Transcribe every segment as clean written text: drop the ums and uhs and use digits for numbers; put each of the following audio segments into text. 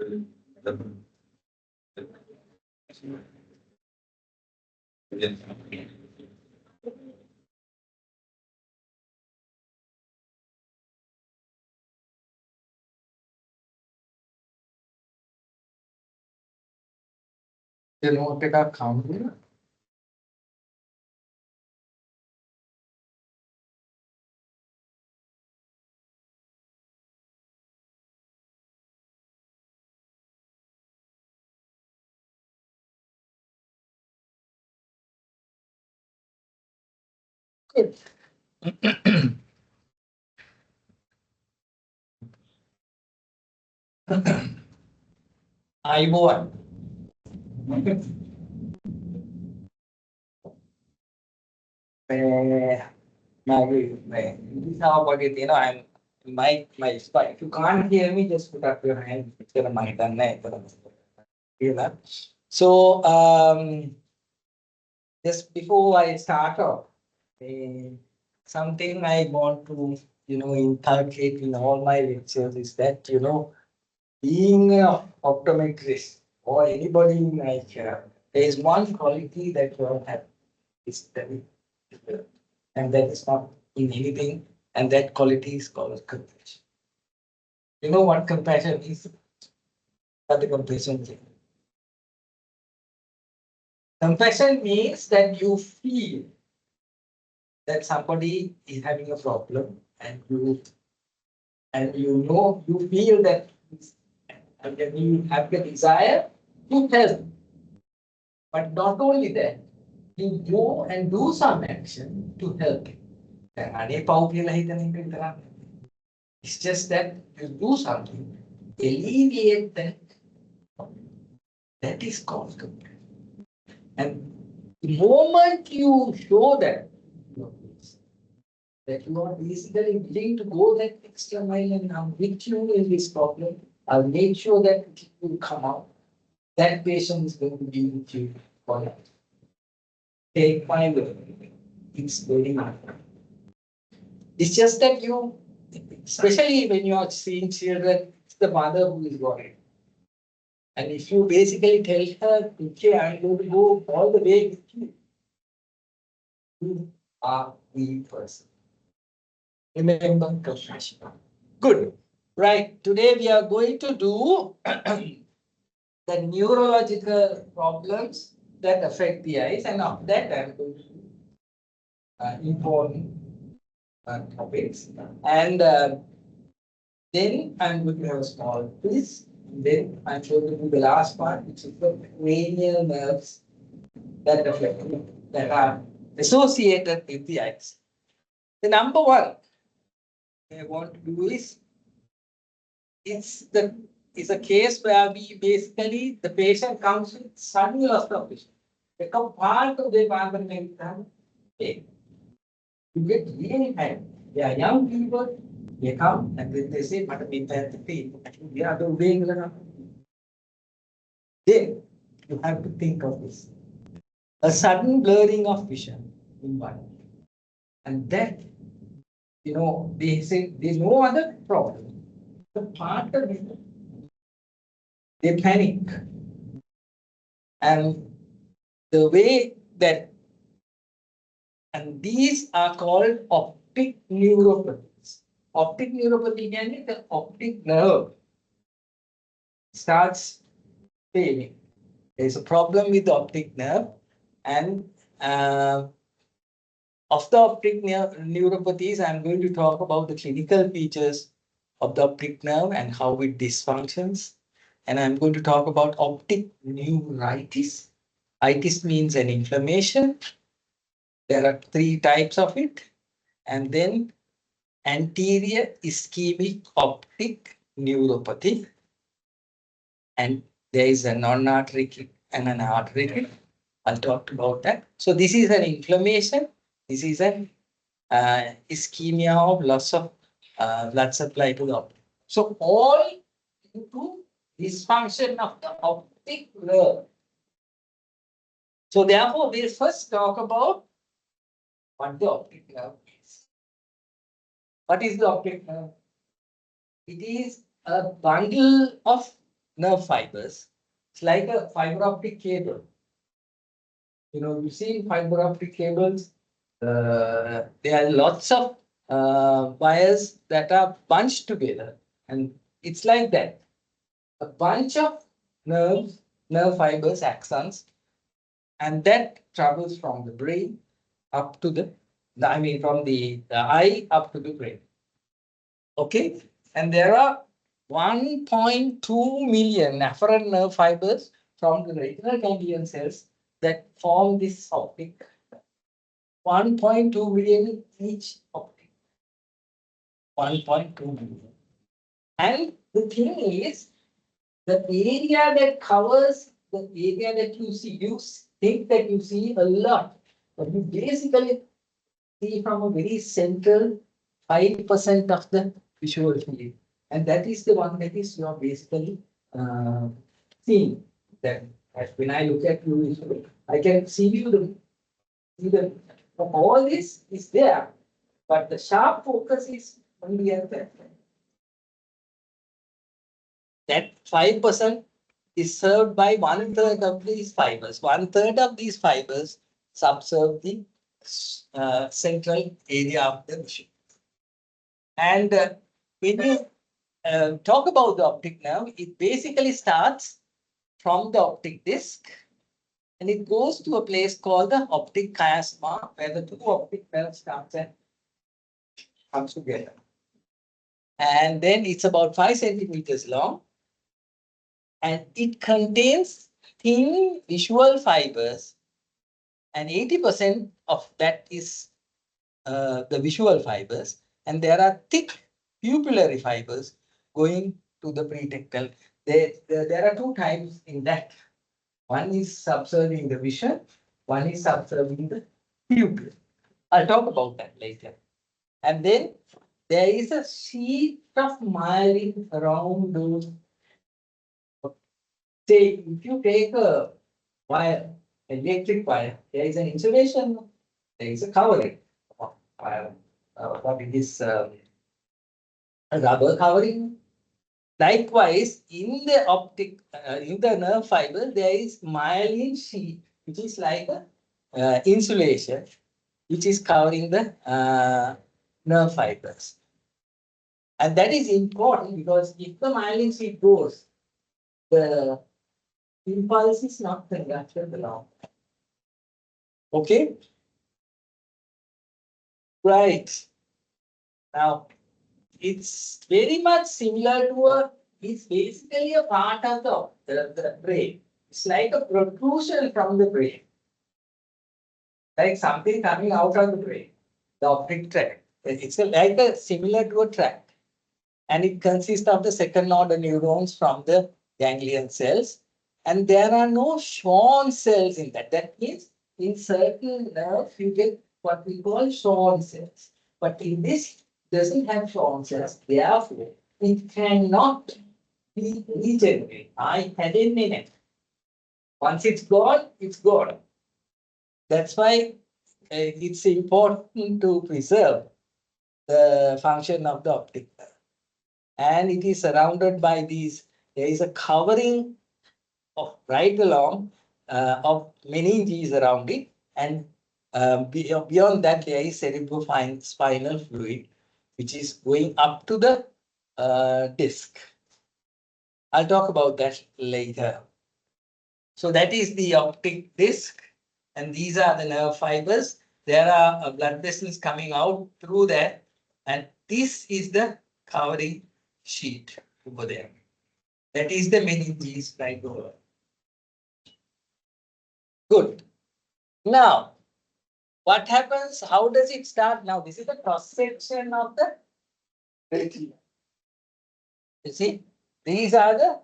The note එක count වෙනවා. Good. අයිබෝන්. My spine. If you can't hear me, just put up your hand. It's gonna mic done. So just before I start off, something I want to inculcate in all my lectures is that being an optometrist or anybody in my chair, there is one quality that you all have. It's very different. And that is not in anything, and that quality is called compassion. You know what compassion is? What the compassion is? Compassion means that you feel that somebody is having a problem, and you feel that, and then you have the desire to help. But not only that, you go and do some action to help. It's just that you do something, alleviate that. That is called compassion. And the moment you show that you are basically willing to go that extra mile and I'm with you in this problem, I'll make sure that it will come out. That patient is going to be with you for life. Take my word. It's very hard. It's just that you, especially when you are seeing children, it's the mother who is worried. And if you basically tell her, okay, I'm going to go all the way with you, you are the person. Remember compassion. Good. Right. Today we are going to do the neurological problems that affect the eyes, and of that I'm going to do important topics. And then I'm going to have a small quiz. Then I'm going to do the last part, which is the cranial nerves that are associated with the eyes. The number one I want to do is it's a case where we basically the patient comes with sudden loss of vision. The part of the environment you get really high. They are young people, they come and they say, but we have to pay. We are doing then you have to think of this. A sudden blurring of vision in one. And that, they say there's no other problem. The part of it, they panic. And the way that, and these are called optic neuropathies. Optic neuropathy means the optic nerve starts failing. There's a problem with the optic nerve, and of the optic neuropathies, I'm going to talk about the clinical features of the optic nerve and how it dysfunctions. And I'm going to talk about optic neuritis. Itis means an inflammation. There are 3 types of it. And then anterior ischemic optic neuropathy. And there is a non-arteritic and an arteritic. I'll talk about that. So this is an inflammation. This is an ischemia of loss of blood supply to the optic. So all due to dysfunction of the optic nerve. So therefore, we'll first talk about what the optic nerve is. What is the optic nerve? It is a bundle of nerve fibers. It's like a fiber optic cable. You see fiber optic cables, there are lots of wires that are bunched together, and it's like that. A bunch of nerves, nerve fibers, axons, and that travels from the brain up to I mean, from the eye up to the brain. Okay, and there are 1.2 million afferent nerve fibers from the retinal ganglion cells that form this optic. 1.2 million each optic. 1.2 million. And the thing is, the area that covers the area that you see, you think that you see a lot, but you basically see from a very central 5% of the visual field. And that is the one that is you're basically seeing. That when I look at you, I can see the all this is there, but the sharp focus is only at that 5% is served by 1/3 of these fibers. 1/3 of these fibers subserve the central area of the vision. And when you talk about the optic nerve, it basically starts from the optic disc and it goes to a place called the optic chiasma, where the two optic nerves starts and comes together. And then it's about 5 centimeters long, and it contains thin visual fibers, and 80% of that is the visual fibers, and there are thick pupillary fibers going to the pretectal. There are two types in that. One is subserving the vision, one is subserving the pupil. I'll talk about that later. And then there is a sheet of myelin around those. Say, if you take a wire, electric wire, there is an insulation, there is a covering. What it is, a rubber covering. Likewise, in the optic, in the nerve fiber, there is myelin sheet, which is like a insulation, which is covering the nerve fibers. And that is important because if the myelin sheet goes, the impulse is not conducted along. Okay? Right. Now, it's very much similar to it's basically a part of the brain. It's like a protrusion from the brain. Like something coming out of the brain, the optic tract. It's like a similar to a tract. And it consists of the second order neurons from the ganglion cells. And there are no Schwann cells in that. That means in certain nerves, you get what we call Schwann cells. But in this, doesn't have Schwann cells. Therefore, it cannot be regenerated. I had it in it. Once it's gone, it's gone. That's why it's important to preserve the function of the optic nerve. And it is surrounded by these, there is a covering of right along of meninges around it, and beyond that there is cerebrospinal fluid, which is going up to the disc. I'll talk about that later. So that is the optic disc, and these are the nerve fibers. There are blood vessels coming out through that, and this is the covering sheet over there. That is the meninges right over. Good. Now, what happens? How does it start? Now, this is the cross section of the retina. You see, these are the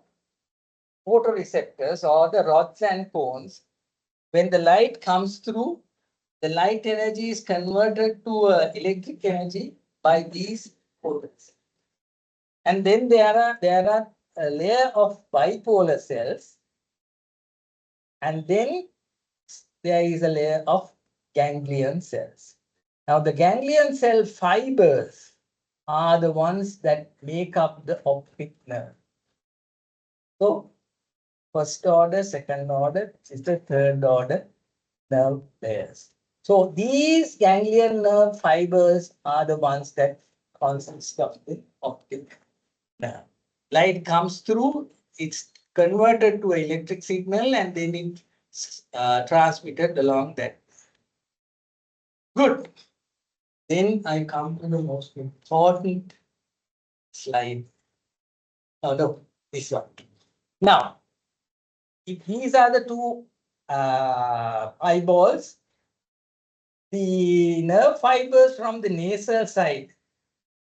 photoreceptors or the rods and cones. When the light comes through, the light energy is converted to electric energy by these photoreceptors. And then there are a layer of bipolar cells, and then there is a layer of ganglion cells. Now, the ganglion cell fibers are the ones that make up the optic nerve. So first order, second order, is the third order nerve layers. So these ganglion nerve fibers are the ones that consist of the optic nerve. Light comes through, it's converted to an electric signal and then it's transmitted along that. Good. Then I come to the most important slide. Oh no, this one. Now, if these are the two eyeballs, the nerve fibers from the nasal side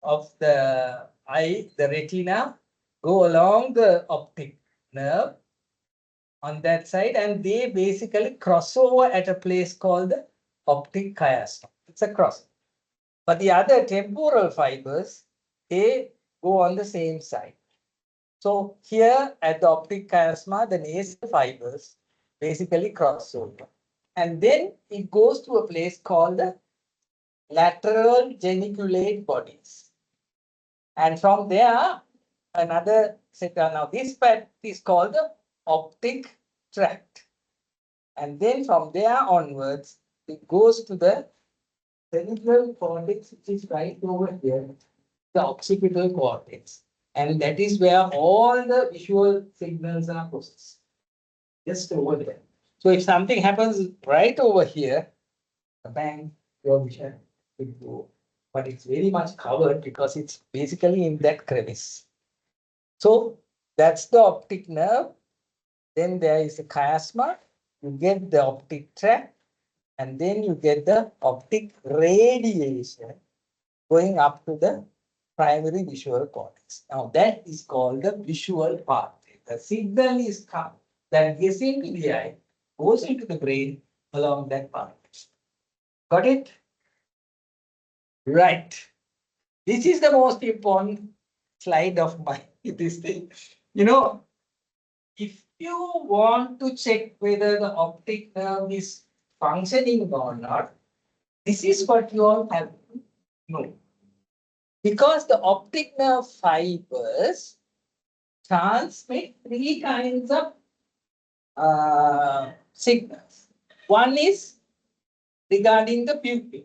of the eye, the retina, go along the optic nerve on that side, and they basically cross over at a place called the optic chiasma. It's a cross. But the other temporal fibers, they go on the same side. So here at the optic chiasma, the nasal fibers basically cross over. And then it goes to a place called the lateral geniculate bodies. And from there, another set. Now this part is called the optic tract. And then from there onwards, it goes to the cerebral cortex, which is right over here, the occipital cortex. And that is where all the visual signals are processed. Just over there. So if something happens right over here, bang, your vision will go. But it's very much covered because it's basically in that crevice. So that's the optic nerve. Then there is a chiasma. You get the optic tract, and then you get the optic radiation going up to the primary visual cortex. Now that is called the visual pathway. The signal is come that gets into the eye, goes into the brain along that pathway. Got it? Right. This is the most important slide of my this thing. You know, if you want to check whether the optic nerve is functioning or not, this is what you all have to know. Because the optic nerve fibers transmit three kinds of signals. One is regarding the pupil,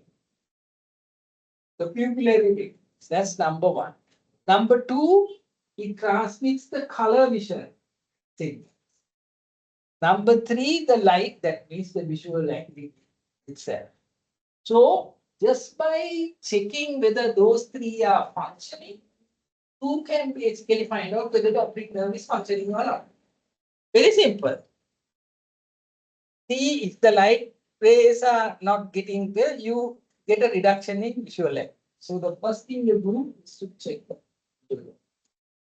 the pupillary radius. That's number one. Number two, it transmits the color vision signal. Number three, the light, that means the visual activity itself. So just by checking whether those three are functioning, you can basically find out whether the optic nerve is functioning or not. Very simple. See, if the light rays are not getting there, you get a reduction in visual light. So the first thing you do is to check the visual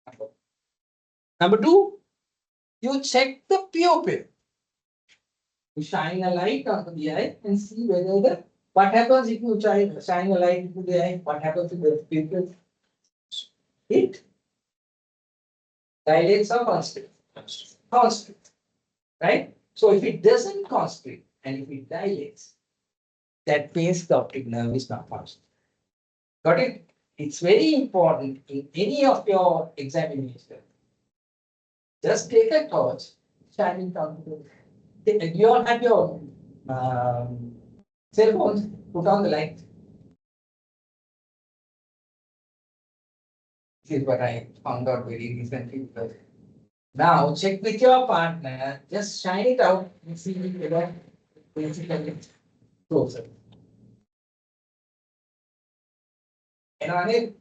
light. Number two, you check the pupil. You shine a light onto the eye and see whether the what happens if you shine a light into the eye. What happens if the pupil? It dilates or constricts. Constrict, right? So if it doesn't constrict and if it dilates, that means the optic nerve is not functioning. Got it? It's very important in any of your examination. Just take a torch, shine it on the. You all have your cell phones. Put on the light. This is what I found out very recently. Now check with your partner. Just shine it out and see whether basically closer. And on it,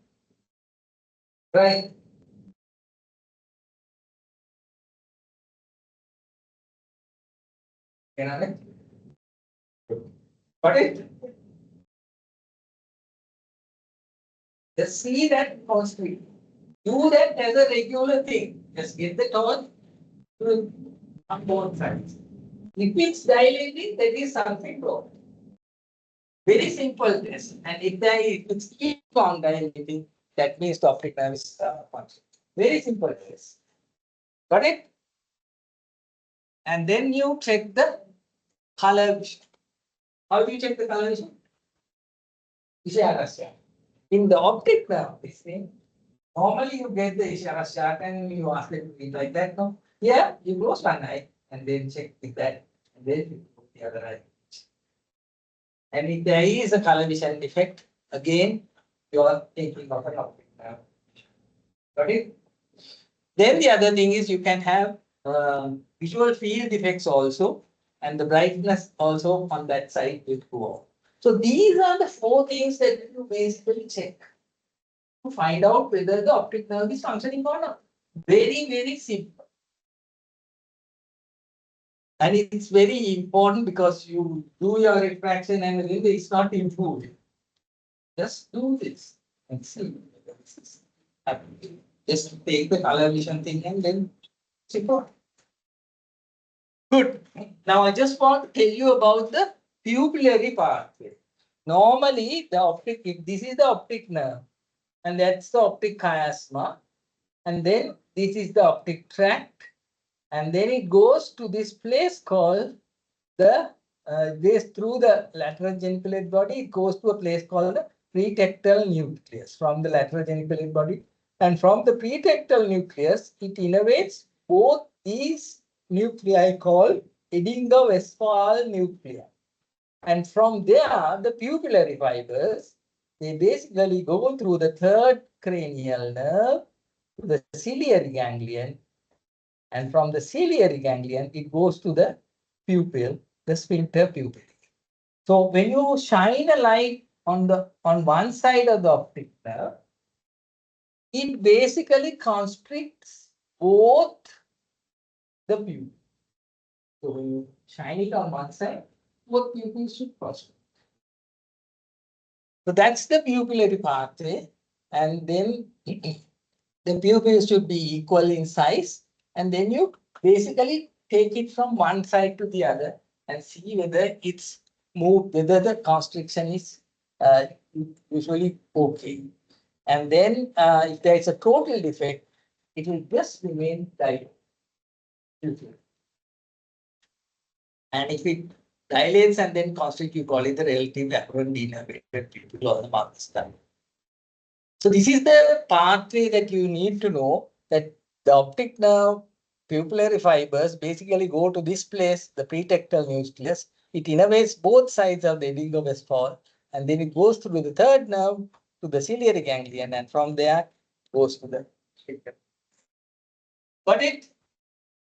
right? And on it. Got it? Just see that constantly. Do that as a regular thing. Just get the torch on both sides. If it's dilating, that is something wrong. Very simple test. And if it's keep on dilating, that means the optic nerve is functioning. Very simple test. Got it? And then you check the color vision. How do you check the color vision? In the optic nerve, this thing, Normally you get the ishara chart and you ask them to read like that. No, yeah, you close one eye and then check with that, and then you put the other eye. And if there is a color vision defect, again you are thinking of an optic nerve. Got it? Then the other thing is you can have visual field defects also, and the brightness also on that side will go off. So these are the four things that you basically check to find out whether the optic nerve is functioning or not. Very, very simple. And it's very important because you do your refraction and really it's not improved. Just do this and see whether this is happening. Just take the color vision thing and then check out. Good. Now I just want to tell you about the pupillary pathway. Normally, the optic, if this is the optic nerve, and that's the optic chiasma, and then this is the optic tract, and then it goes to this place called the this through the lateral geniculate body, it goes to a place called the pretectal nucleus from the lateral geniculate body, and from the pretectal nucleus, it innervates both these nuclei called Eddington-Westphal nuclei. And from there, the pupillary fibers, they basically go through the third cranial nerve to the ciliary ganglion. And from the ciliary ganglion, it goes to the pupil, the sphincter pupillae. So when you shine a light on one side of the optic nerve, it basically constricts both the pupils. So when you shine it on one side, both pupils should constrict. So that's the pupillary pathway, and then the pupils should be equal in size, and then you basically take it from one side to the other and see whether it's moved, whether the constriction is uh, usually okay. And then if there is a total defect, it will just remain dilated. And if it dilates and then constrict, you call it the relative apparent denervated pupil or the Marcus diamond. So this is the pathway that you need to know, that the optic nerve pupillary fibers basically go to this place, the pretectal nucleus. It innervates both sides of the Eddington-Westphal, and then it goes through the third nerve to the ciliary ganglion, and from there goes to the sphincter. Got it?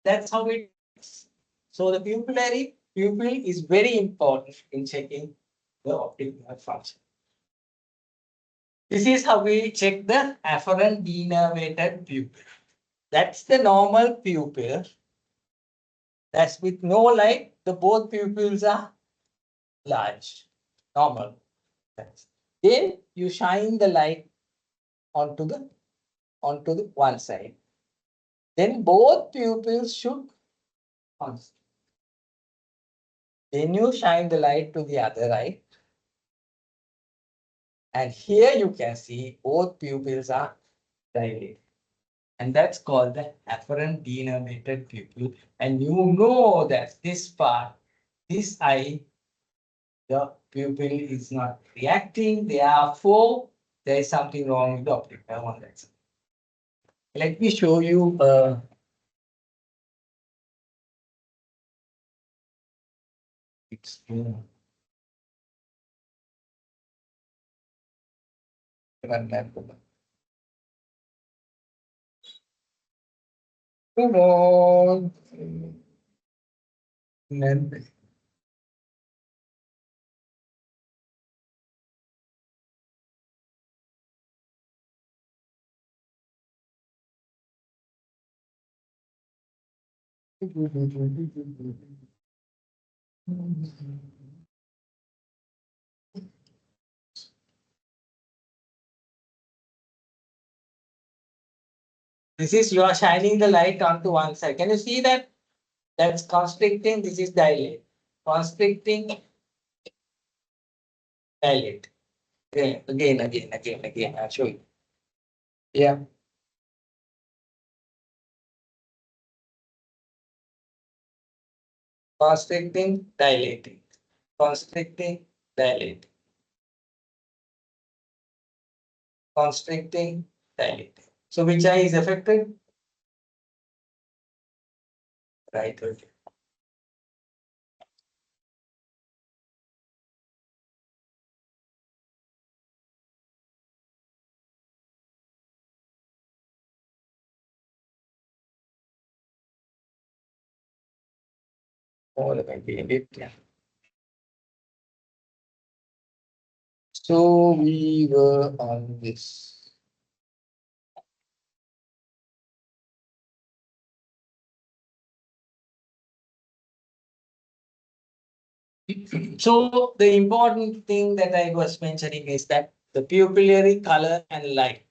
That's how it is. So the pupillary pupil is very important in checking the optic nerve function. This is how we check the afferent denervated pupil. That's the normal pupil. That's with no light, the both pupils are large, normal. Then you shine the light onto the one side. Then both pupils should constrict. Then you shine the light to the other eye. And here you can see both pupils are dilated. And that's called the afferent denervated pupil. And you know that this part, this eye, the pupil is not reacting. Therefore, there is something wrong with the optic nerve on that side. Let me show you. It's come on. This is you are shining the light onto one side. Can you see that? That's constricting. This is dilate. Constricting, dilate. Again. I'll show you. Yeah. Constricting, dilating. Constricting, dilating. Constricting, dilated. So which eye is affected? Right. Okay. All about it. Yeah. So we were on this. So the important thing that I was mentioning is that the pupillary color and light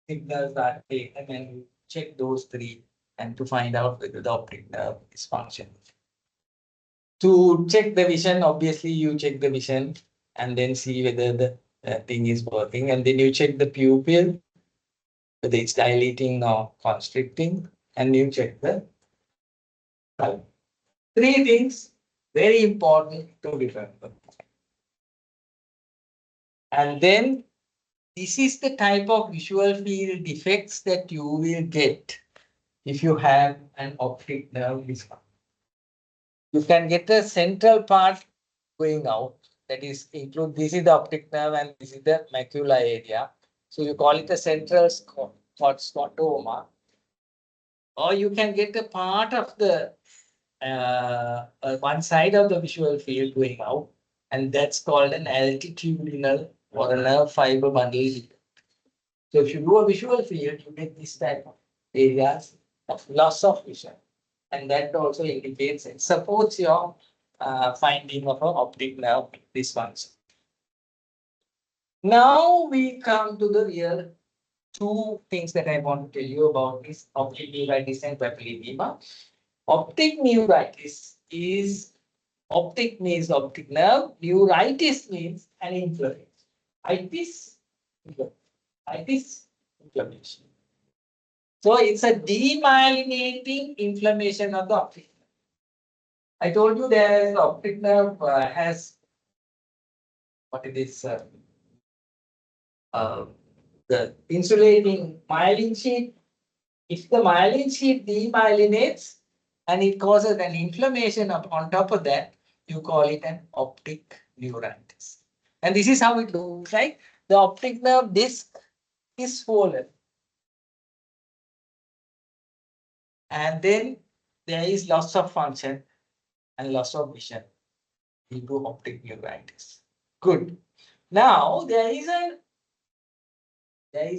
signals are taken and check those three and to find out whether the optic nerve is functioning. To check the vision, obviously you check the vision and then see whether the thing is working, and then you check the pupil, whether it's dilating or constricting, and you check the color. Three things very important to remember. And then this is the type of visual field defects that you will get if you have an optic nerve disorder. You can get a central part going out, that is include this is the optic nerve and this is the macula area. So you call it a central scotoma. Or you can get a part of the one side of the visual field going out, and that's called an altitudinal or a nerve fiber bundle. So if you do a visual field, you get this type of areas of loss of vision. And that also indicates and supports your finding of an optic nerve dysfunction. Now we come to the real two things that I want to tell you about this optic neuritis and papilledema. Optic neuritis is optic means optic nerve, neuritis means an inflammation. Itis, itis, inflammation. So it's a demyelinating inflammation of the optic nerve. I told you the optic nerve has what it is uh, the insulating myelin sheet. If the myelin sheet demyelinates and it causes an inflammation on top of that, you call it an optic neuritis. And this is how it looks like. The optic nerve disc is swollen. And then there is loss of function and loss of vision into optic neuritis. Good. Now there is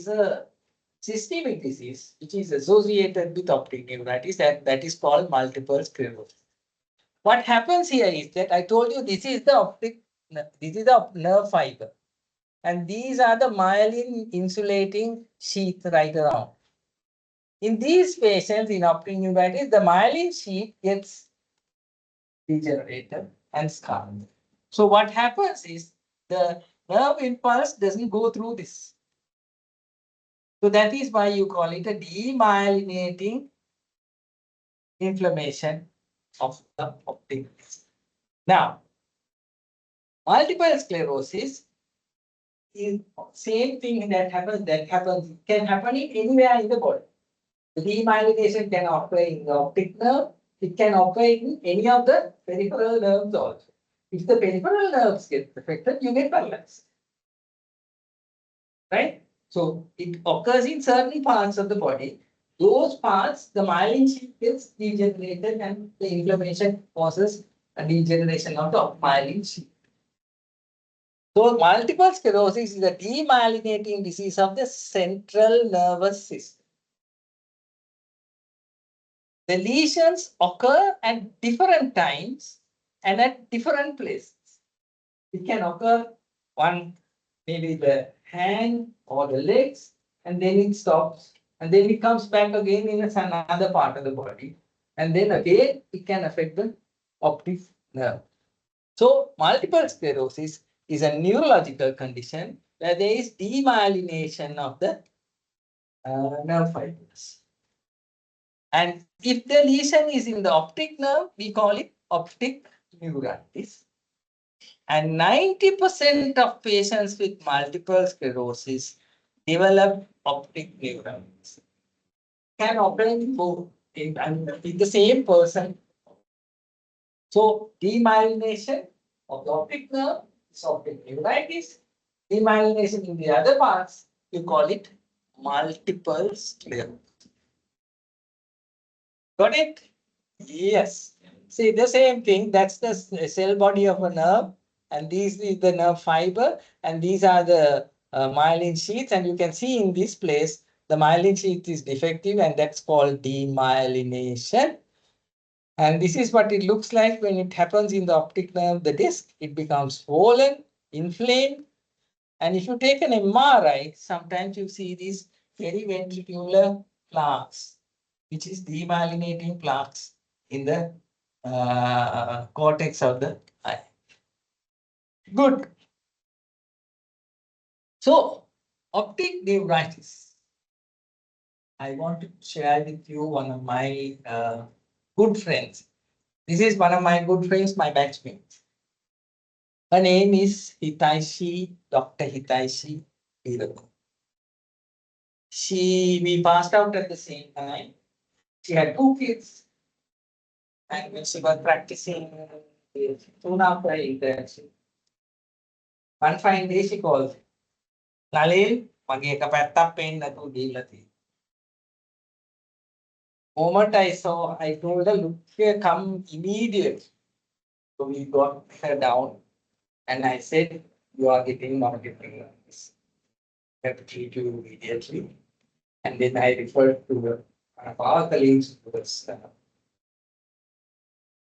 a systemic disease which is associated with optic neuritis, and that is called multiple sclerosis. What happens here is that I told you this is the nerve fiber, and these are the myelin insulating sheath right around. In these patients in optic neuritis, the myelin sheath gets degenerated and scarred. So what happens is the nerve impulse doesn't go through this. So that is why you call it a demyelinating inflammation of the optic disc. Now, multiple sclerosis is same thing that can happen in anywhere in the body. The demyelination can occur in the optic nerve. It can occur in any of the peripheral nerves also. If the peripheral nerves get affected, you get paralysis. Right? So it occurs in certain parts of the body. Those parts, the myelin sheath gets degenerated and the inflammation causes a degeneration of the myelin sheath. So multiple sclerosis is a demyelinating disease of the central nervous system. The lesions occur at different times and at different places. It can occur on maybe the hand or the legs, and then it stops, and then it comes back again in another part of the body, and then again it can affect the optic nerve. So multiple sclerosis is a neurological condition where there is demyelination of the nerve fibers. And if the lesion is in the optic nerve, we call it optic neuritis. And 90% of patients with multiple sclerosis develop optic neurons can operate both in the same person. So demyelination of the optic nerve is optic neuritis. Demyelination in the other parts, you call it multiple sclerosis. Got it? Yes. See the same thing. That's the cell body of a nerve, and these is the nerve fiber, and these are the myelin sheaths. And you can see in this place the myelin sheath is defective, and that's called demyelination. And this is what it looks like when it happens in the optic nerve, the disc. It becomes swollen, inflamed. And if you take an MRI, sometimes you see these periventricular plaques, which is demyelinating plaques in the cortex of the eye. Good. So, optic neuritis. I want to share with you one of my good friends. This is one of my good friends, my batchmate. Her name is Hitaishi, Dr. Hitaishi Hiroko. We passed out at the same time. She had two kids, and when she was practicing soon after internship, one fine day she called, Nalin, magi එක පැත්තක් පේන්න නැතුව ගිහිල්ලා තියෙනවා. Moment I saw, I told her, look here, come immediately. So we got her down, and I said, you are getting not getting this. I have to treat you immediately. And then I referred to one of our colleagues who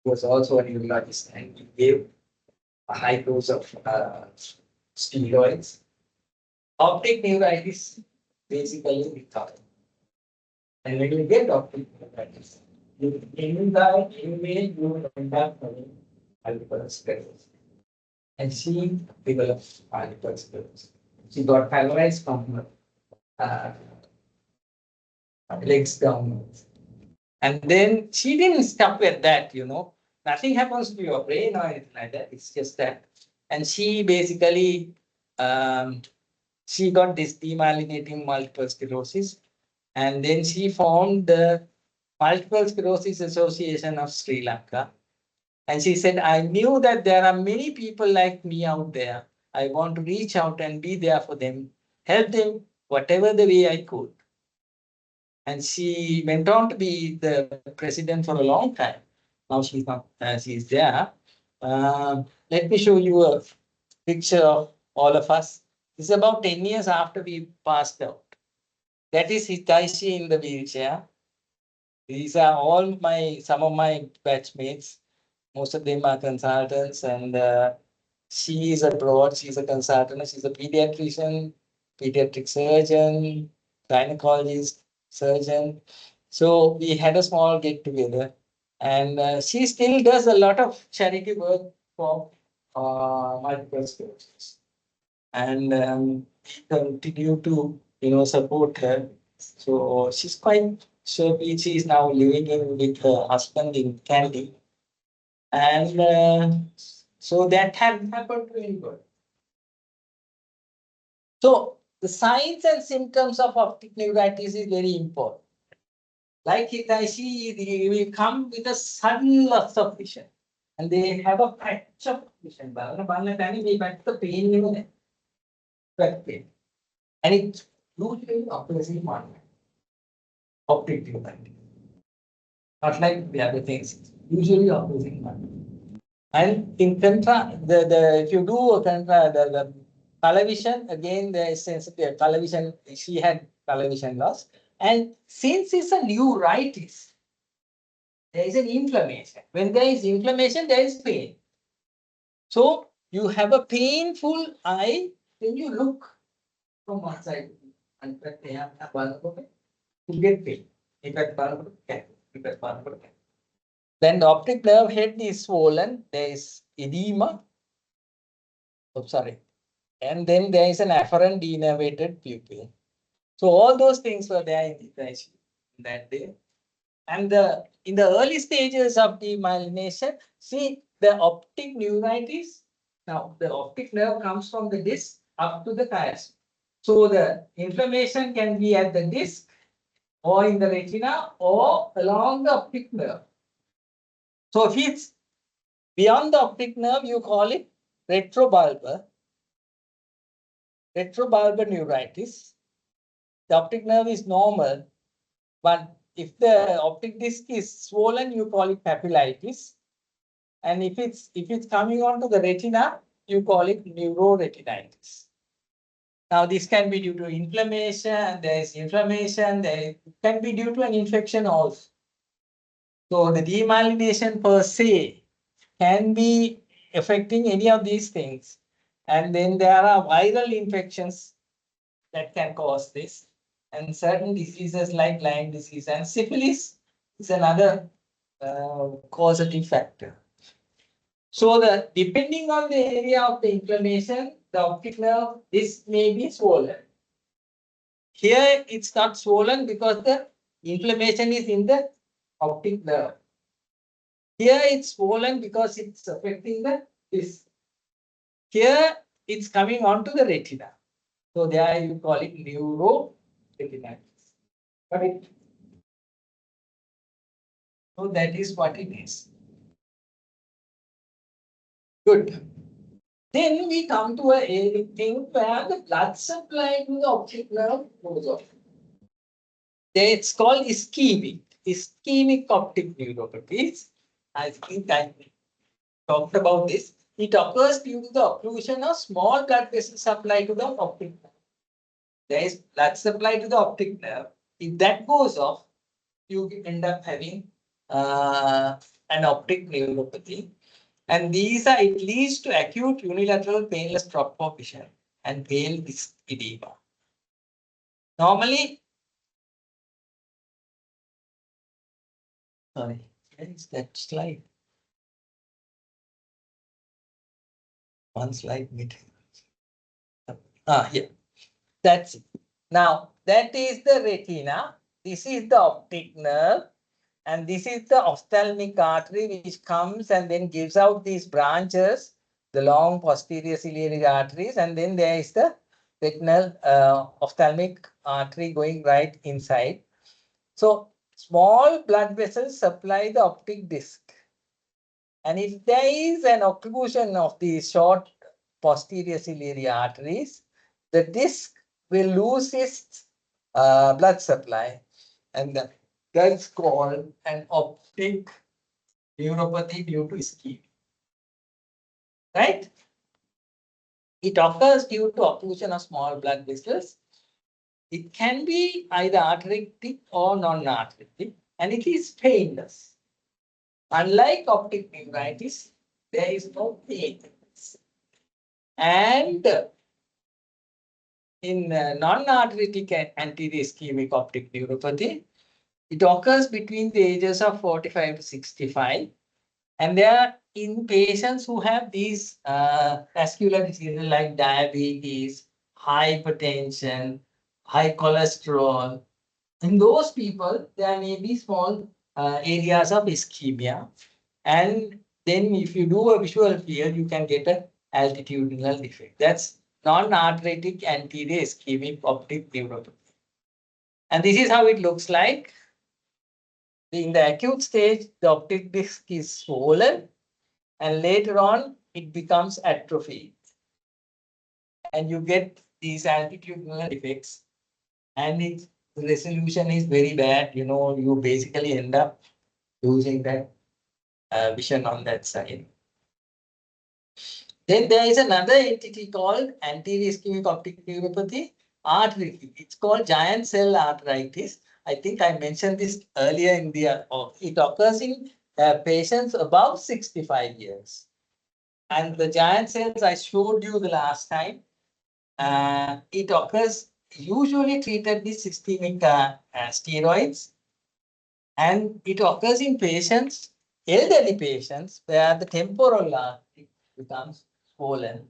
was also a neurologist, and he gave a high dose of steroids. Optic neuritis basically recover. And when you get optic neuritis, you will end up having multiple sclerosis. And she developed multiple sclerosis. She got paralyzed from her legs downwards. And then she didn't stop at that, Nothing happens to your brain or anything like that. It's just that. And she basically, she got this demyelinating multiple sclerosis. And then she formed the Multiple Sclerosis Association of Sri Lanka. And she said, I knew that there are many people like me out there. I want to reach out and be there for them, help them whatever the way I could. And she went on to be the president for a long time. Now she's not, she's there. Let me show you a picture of all of us. This is about 10 years after we passed out. That is Hitaishi in the wheelchair. These are all some of my batchmates. Most of them are consultants, and she is abroad. She's a consultant. She's a pediatrician, pediatric surgeon, gynecologist, surgeon. So we had a small get together, and she still does a lot of charity work for multiple sclerosis, and we continue to support her. So she's quite sure she is now living in with her husband in Kandy, and so that had happened really good. So the signs and symptoms of optic neuritis is very important. Like Hitaishi, they will come with a sudden loss of vision, and they have a patch of vision. The pain, and it's usually opposite one. Optic neuritis, not like the other things. Usually opposite one. And in contra, if you do a contra, the color vision, again, there is sensitive color vision. She had color vision loss. And since it's a neuritis, there is an inflammation. When there is inflammation, there is pain. So you have a painful eye when you look from one side. And you get pain. Then the optic nerve head is swollen. There is edema. Oh, sorry. And then there is an afferent denervated pupil. So all those things were there in that day. And in the early stages of demyelination, see the optic neuritis. Now the optic nerve comes from the disc up to the chiasm. So the inflammation can be at the disc or in the retina or along the optic nerve. So if it's beyond the optic nerve, you call it retrobulbar neuritis. The optic nerve is normal, but if the optic disc is swollen, you call it papillitis. And if it's coming onto the retina, you call it neuroretinitis. Now, this can be due to inflammation. There is inflammation. There can be due to an infection also. So the demyelination per se can be affecting any of these things. And then there are viral infections that can cause this. And certain diseases like Lyme disease and syphilis is another causative factor. So the depending on the area of the inflammation, the optic nerve, this may be swollen. Here it's not swollen because the inflammation is in the optic nerve. Here it's swollen because it's affecting the this. Here it's coming onto the retina. So there you call it neuroretinitis. Got it? So that is what it is. Good. Then we come to a thing where the blood supply to the optic nerve goes off. It's called ischemic optic neuropathies. I think I talked about this. It occurs due to the occlusion of small blood vessels supply to the optic nerve. There is blood supply to the optic nerve. If that goes off, you end up having an optic neuropathy. And it leads to acute unilateral painless drop of vision and pale disc edema. Normally, sorry, where is that slide? One slide missing. Yeah, that's it. Now, that is the retina. This is the optic nerve. And this is the ophthalmic artery which comes and then gives out these branches, the long posterior ciliary arteries. And then there is the retinal ophthalmic artery going right inside. So, small blood vessels supply the optic disc. And if there is an occlusion of these short posterior ciliary arteries, the disc will lose its blood supply, and that's called an optic neuropathy due to ischemia. Right? It occurs due to occlusion of small blood vessels. It can be either arteritic or non-arteritic, and it is painless. Unlike optic neuritis, there is no pain. And in non-arteritic anterior ischemic optic neuropathy, it occurs between the ages of 45 to 65. And they are in patients who have these vascular diseases like diabetes, hypertension, high cholesterol. In those people, there may be small areas of ischemia. And then if you do a visual field, you can get an altitudinal defect. That's non-arteritic anterior ischemic optic neuropathy. And this is how it looks like. In the acute stage, the optic disc is swollen, and later on it becomes atrophy. And you get these altitudinal defects, and the resolution is very bad. You basically end up losing that vision on that side. Then there is another entity called anterior ischemic optic neuropathy, artery. It's called giant cell arteritis. I think I mentioned this earlier in the. It occurs in patients above 65 years. And the giant cells I showed you the last time, it occurs usually treated with systemic steroids. And it occurs in patients, elderly patients, where the temporal artery becomes swollen.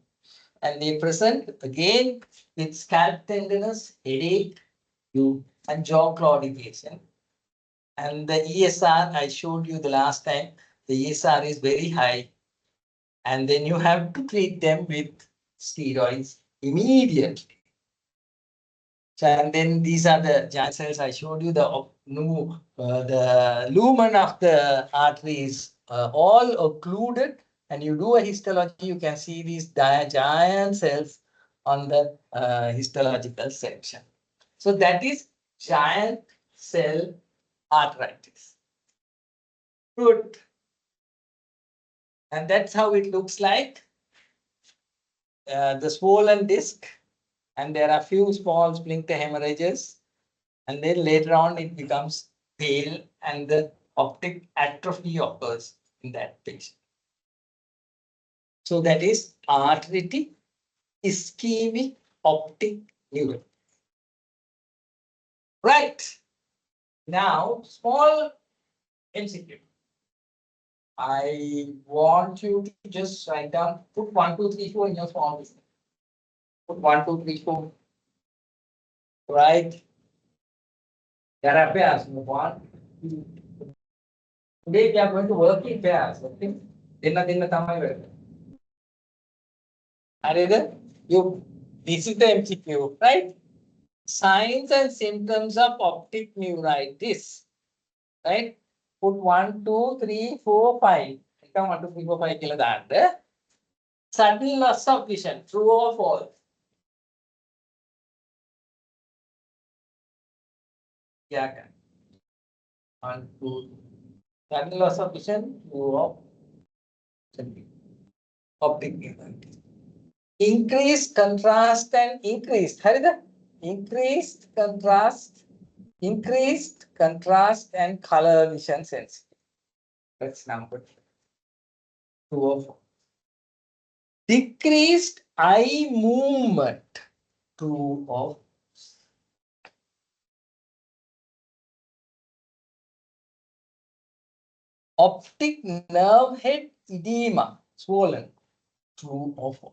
And they present again with scalp tenderness, headache, and jaw claudication. And the ESR, I showed you the last time, the ESR is very high. And then you have to treat them with steroids immediately. So, and then these are the giant cells. I showed you the lumen of the artery is all occluded, and you do a histology, you can see these giant cells on the histological section. So that is giant cell arteritis. Good. And that's how it looks like. The swollen disc, and there are few small splinter hemorrhages, and then later on it becomes pale and the optic atrophy occurs in that patient. So that is arthritic ischemic optic neuropathy. Right. Now, small MCQ. I want you to just write down, put 1, 2, 3, 4 in your small list. Put 1, 2, 3, 4. Right. There are pairs. 1, 2. Today we are going to work in pairs. Okay. This is the MCQ, right? Signs and symptoms of optic neuritis. Right? Put 1, 2, 3, 4, 5. 1, 2, 3, 4, 5 කියලා දාන්න. Sudden loss of vision, true or false? Yeah. 1, 2. Sudden loss of vision, true or optic neuritis. Increased contrast and increased. Harida? Increased contrast and color vision sensitivity. That's number 2 or 4. Decreased eye movement. 2 or 4. Optic nerve head edema, swollen. 2 or 4.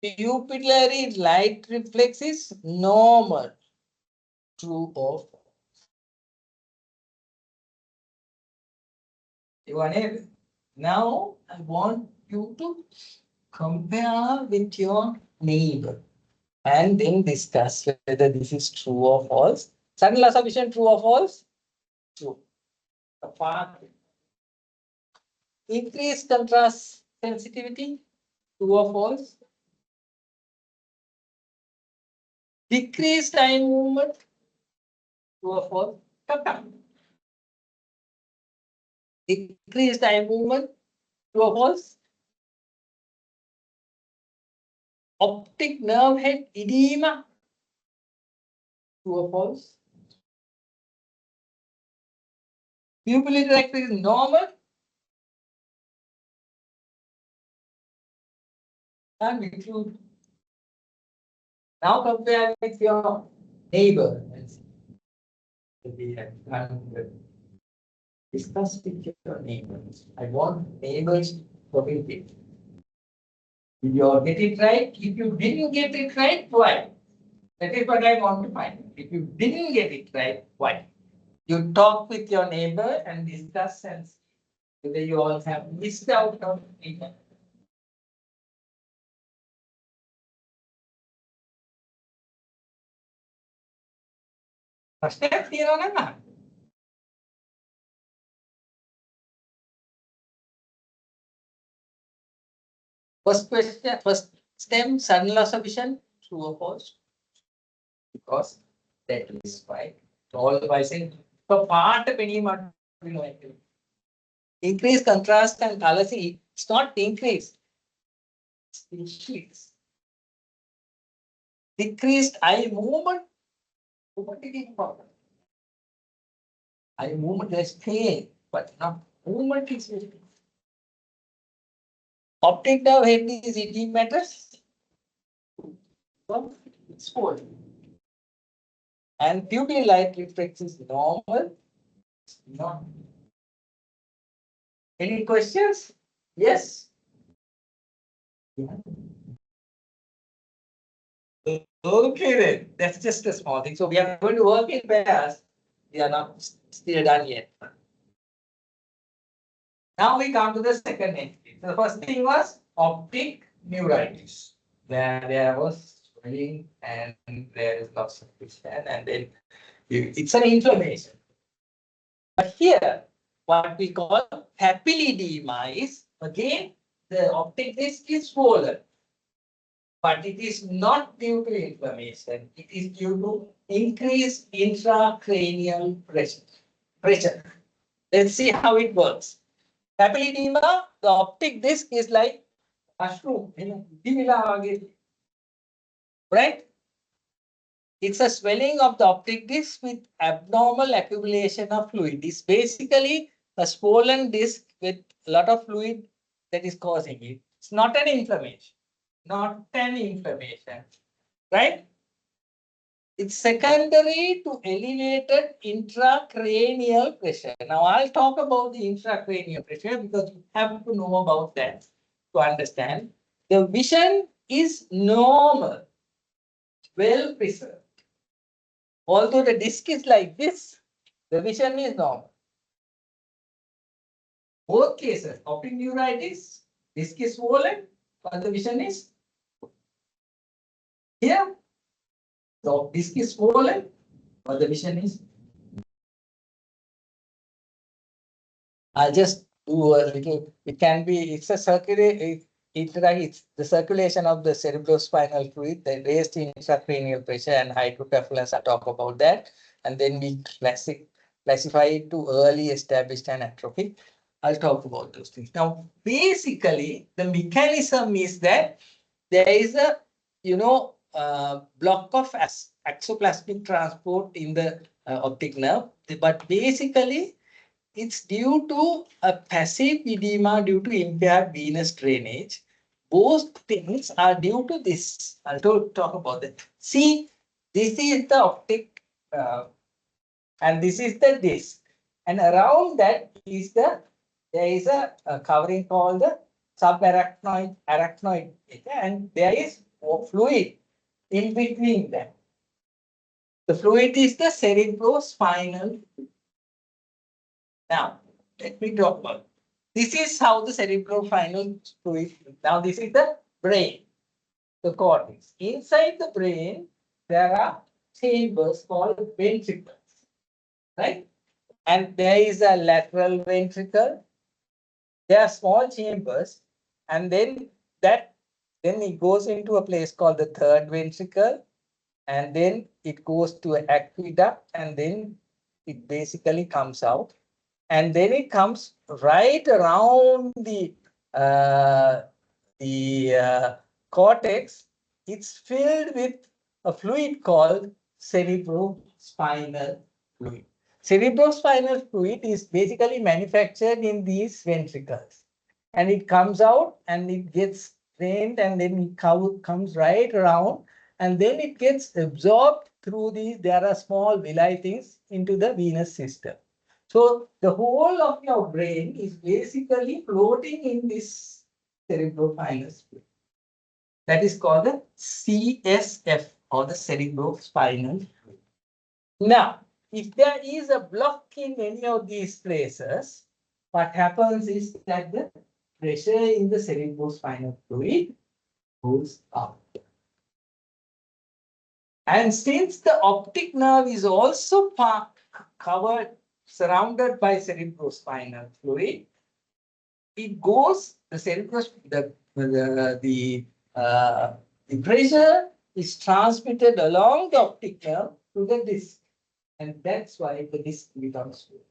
Pupillary light reflex is normal. 2 or 4. Now I want you to compare with your neighbor and then discuss whether this is true or false. Sudden loss of vision, true or false? True. Increased contrast sensitivity, true or false? Decreased eye movement, true or false? Come. Decreased eye movement, true or false? Optic nerve head edema, true or false? Pupillary reflex is normal. And include. Now compare with your neighbor. We have discuss with your neighbors. I want neighbors to communicate. Did you get it right? If you didn't get it right, why? That is what I want to find. If you didn't get it right, why? You talk with your neighbor and discuss and see whether you all have missed out on it. First step here on a First question, first stem, sudden loss of vision, true or false? Because that is why. All by saying, so part of any increase contrast and color, see, it's not increase, it's increase. Decreased eye movement, what is the problem? Eye movement is pain, but not movement is optic nerve head is eating matters. It's cold. And pupil light reflex is normal. Not. Any questions? Yes. Yeah. Okay then. That's just a small thing. So we are going to work in pairs. We are not still done yet. Now we come to the second entity. So the first thing was optic neuritis. There was swelling and there is loss of vision, and then it's an inflammation. But here, what we call papilledema is again the optic disc is swollen, but it is not due to inflammation. It is due to increased intracranial pressure. Let's see how it works. Papilledema, the optic disc is like mushroom, right? It's a swelling of the optic disc with abnormal accumulation of fluid. It's basically a swollen disc with a lot of fluid that is causing it. It's not an inflammation. Not an inflammation, right? It's secondary to elevated intracranial pressure. Now, I'll talk about the intracranial pressure because you have to know about that to understand. The vision is normal, well preserved. Although the disc is like this, the vision is normal. Both cases, optic neuritis, disc is swollen, but the vision is here. So disc is swollen, but the vision is. I'll just do a little. It can be. It's a circulate. It's the circulation of the cerebrospinal fluid, the raised intracranial pressure and hydrocephalus. I'll talk about that, and then we classify it to early established and atrophic. I'll talk about those things. Now, basically, the mechanism is that there is a block of axoplasmic transport in the optic nerve, but basically it's due to a passive edema due to impaired venous drainage. Both things are due to this. I'll talk about that. See, this is the optic and this is the disc. And around that is there is a covering called the subarachnoid and there is fluid in between them. The fluid is the cerebrospinal. Now, let me talk about. This is how the cerebrospinal fluid. Now, this is the brain, the cortex. Inside the brain, there are chambers called ventricles, right? And there is a lateral ventricle. There are small chambers, and then it goes into a place called the third ventricle, and then it goes to an aqueduct, and then it basically comes out. And then it comes right around the cortex. It's filled with a fluid called cerebrospinal fluid. Cerebrospinal fluid is basically manufactured in these ventricles. And it comes out and it gets drained and then it comes right around and then it gets absorbed through these. There are small villi things into the venous system. So the whole of your brain is basically floating in this cerebrospinal fluid. That is called the CSF or the cerebrospinal fluid. Now, if there is a block in any of these places, what happens is that the pressure in the cerebrospinal fluid goes up. And since the optic nerve is also surrounded by cerebrospinal fluid, it goes, the pressure is transmitted along the optic nerve to the disc. And that's why the disc becomes swollen.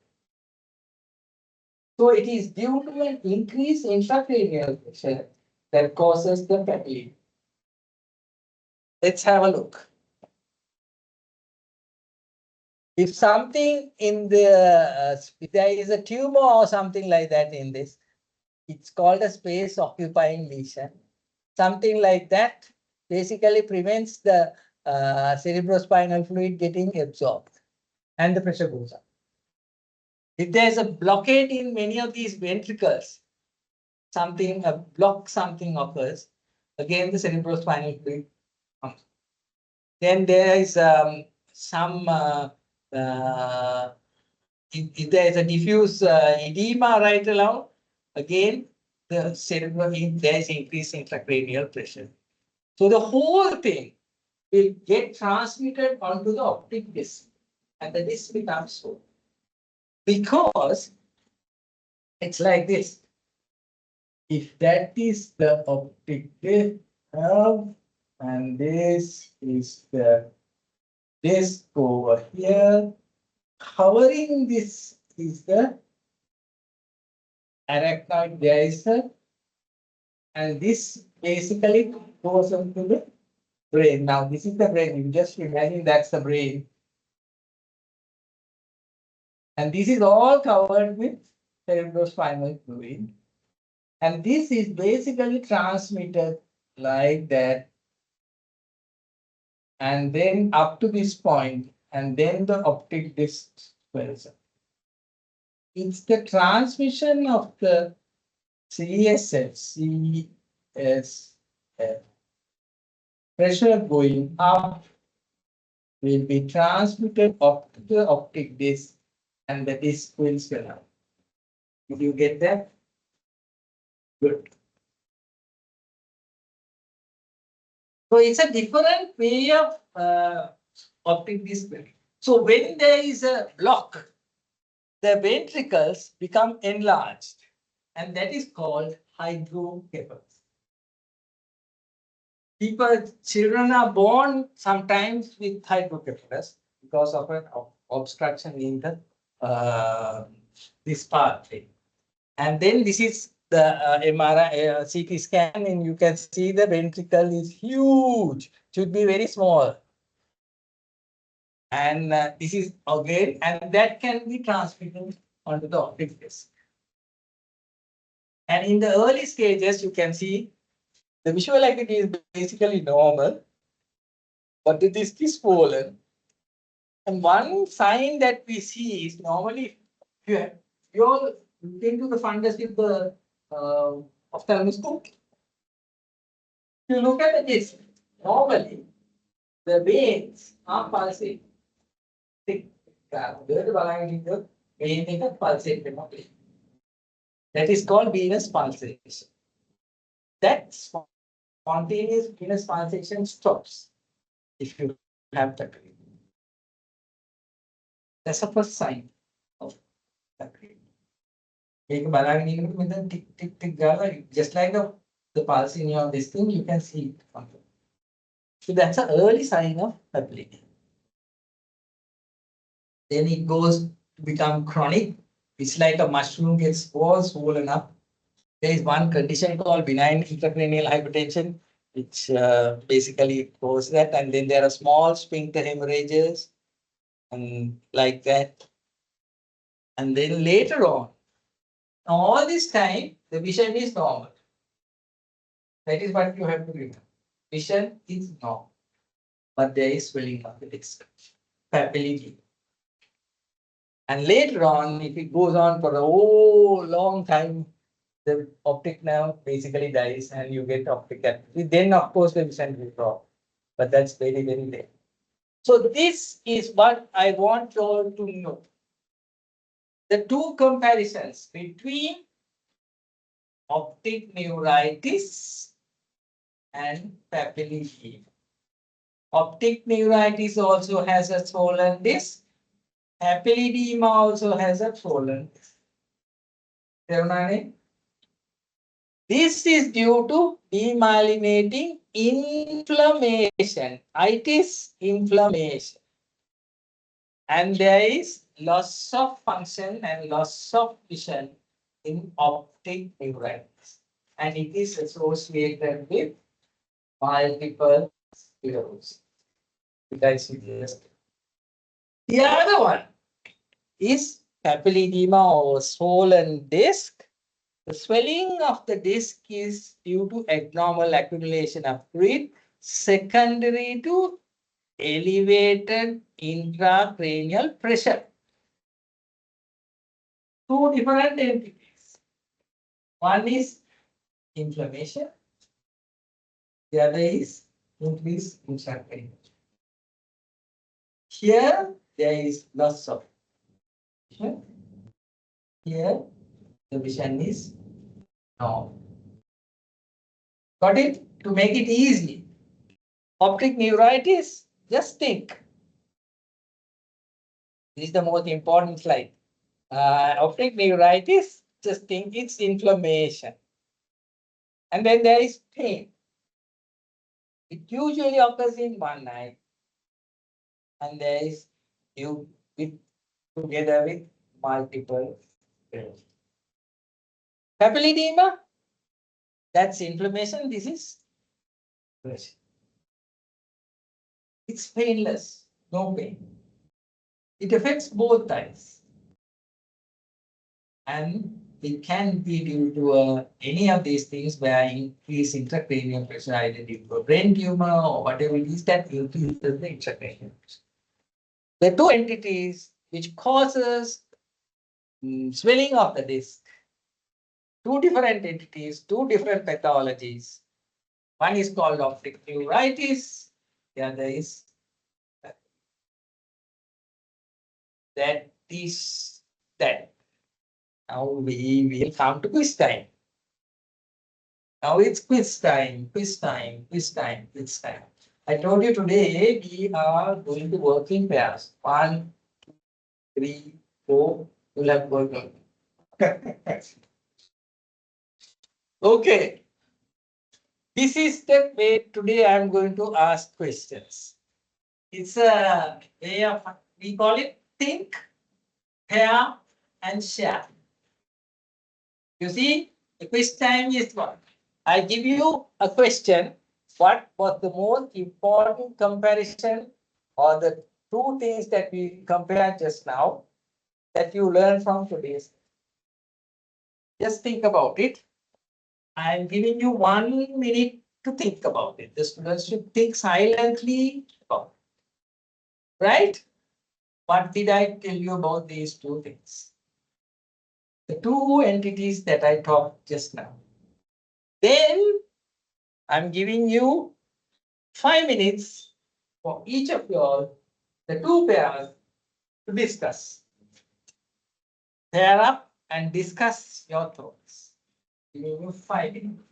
So it is due to an increased intracranial pressure that causes the papilla. Let's have a look. If something in the, if there is a tumor or something like that in this, it's called a space occupying lesion. Something like that basically prevents the cerebrospinal fluid getting absorbed and the pressure goes up. If there's a blockade in many of these ventricles, something occurs, again the cerebrospinal fluid comes. Then there is if there is a diffuse edema right along, again the cerebral, there is increased intracranial pressure. So the whole thing will get transmitted onto the optic disc, and the disc becomes so. Because it's like this. If that is the optic nerve, and this is the disc over here, covering this is the arachnoid. There is a, and this basically goes into the brain. Now, this is the brain. You just imagine that's the brain. And this is all covered with cerebrospinal fluid. And this is basically transmitted like that. And then up to this point, and then the optic disc swells up. It's the transmission of the CSF, pressure going up will be transmitted up to the optic disc, and the disc will swell up. Did you get that? Good. So it's a different way of optic disc. So when there is a block, the ventricles become enlarged, and that is called hydrocephalus. Children are born sometimes with hydrocephalus because of an obstruction in the this pathway. And then this is the MRI, CT scan, and you can see the ventricle is huge, should be very small. And this is again, and that can be transmitted onto the optic disc. And in the early stages, you can see the visual acuity is basically normal, but the disc is swollen. And one sign that we see is normally, if you all look into the fundus with the ophthalmoscope, if you look at the disc, normally the veins are pulsating. That is called venous pulsation. That spontaneous venous pulsation stops if you have that. That's the first sign of that. Tick, tick, tick, just like the pulse in your this thing, you can see it. So that's an early sign of papillary. Then it goes to become chronic. It's like a mushroom gets all swollen up. There is one condition called benign intracranial hypertension, which basically causes that. And then there are small sphincter hemorrhages and like that. And then later on, all this time, the vision is normal. That is what you have to remember. Vision is normal, but there is swelling of the disc, papillary. And later on, if it goes on for a whole long time, the optic nerve basically dies and you get optic atrophy. Then, of course, the vision will drop. But that's very, very late. So this is what I want you all to know. The two comparisons between optic neuritis and papillary. Optic neuritis also has a swollen disc. Papilledema also has a swollen disc. This is due to demyelinating inflammation. Itis inflammation. And there is loss of function and loss of vision in optic neuritis. And it is associated with multiple sclerosis. The other one is papilledema or swollen disc. The swelling of the disc is due to abnormal accumulation of fluid secondary to elevated intracranial pressure. Two different entities. One is inflammation. The other is increased intracranial. Here, there is loss of vision. Here, the vision is normal. Got it? To make it easy. Optic neuritis, just think. This is the most important slide. Optic neuritis, just think it's inflammation. And then there is pain. It usually occurs in one eye. And there is you with together with multiple pain. Papilledema, that's inflammation. This is pressure. It's painless, no pain. It affects both eyes. And it can be due to any of these things where increase intracranial pressure, either due to a brain tumor or whatever it is that increases the intracranial pressure. The two entities which causes swelling of the disc, two different entities, two different pathologies. One is called optic neuritis, the other is that is that. Now we will come to quiz time. Now it's quiz time, quiz time, quiz time, quiz time. I told you today we are going to work in pairs. 1, 2, 3, 4. You'll have working. Okay. This is the way today I am going to ask questions. It's a way of, we call it think, pair, and share. You see, the quiz time is what? I give you a question. What was the most important comparison or the two things that we compared just now that you learned from today's? Just think about it. I'm giving you 1 minute to think about it. The students should think silently about it. Right? What did I tell you about these two things? The two entities that I talked just now. Then I'm giving you 5 minutes for each of you all, the two pairs, to discuss. Pair up and discuss your thoughts. Giving you 5 minutes.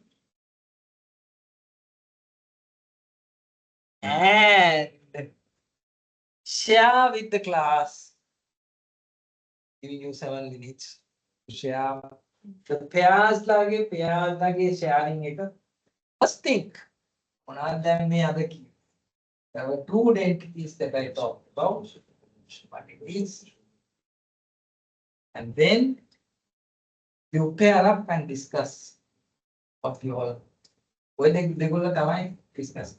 And share with the class. Giving you 7 minutes to share. The pairs lage sharing it. First think. There were two entities that I talked about. What it is. And then you pair up and discuss what you all. When they go to time, discuss.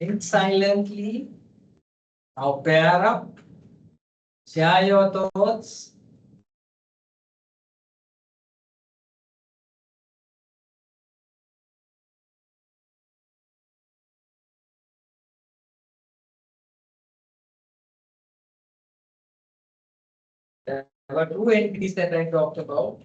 Think silently. Now pair up. Share your thoughts. There were two entities that I talked about.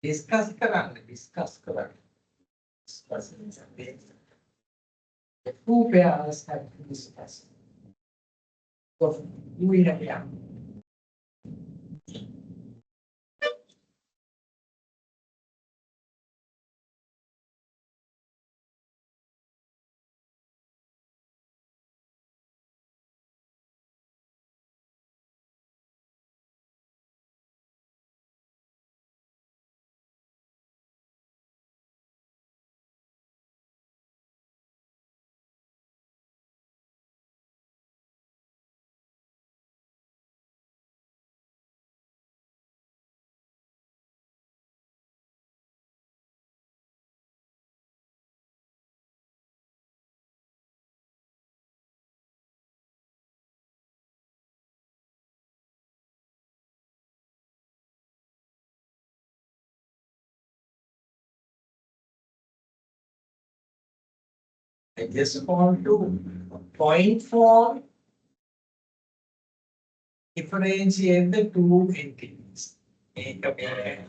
Discuss करा discuss करा discuss The two pairs have to be specified. So you in a pair. I just want to point for differentiate the two entities. Make a pair.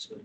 Rename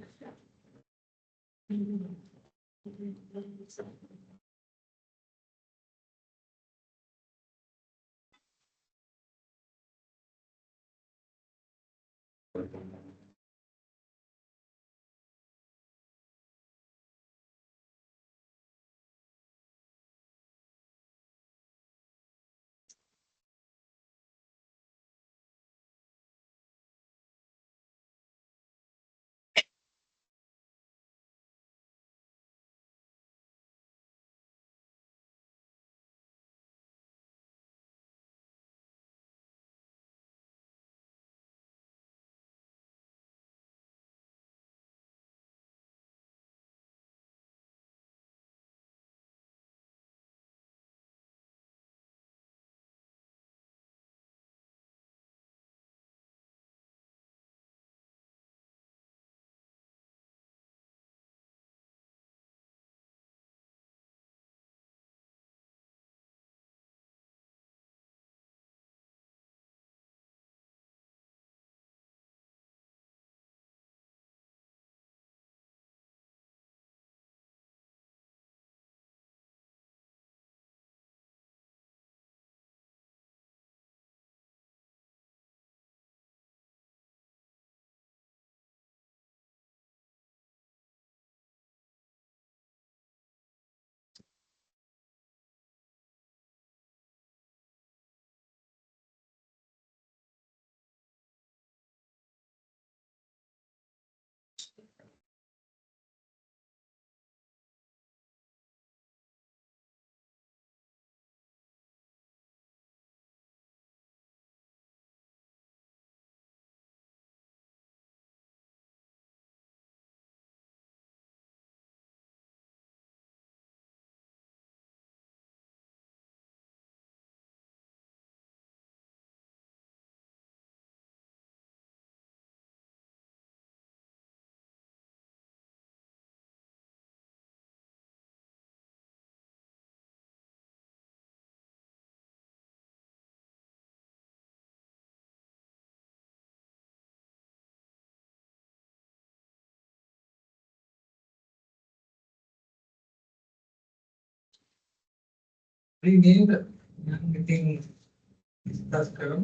the meeting discuss करो.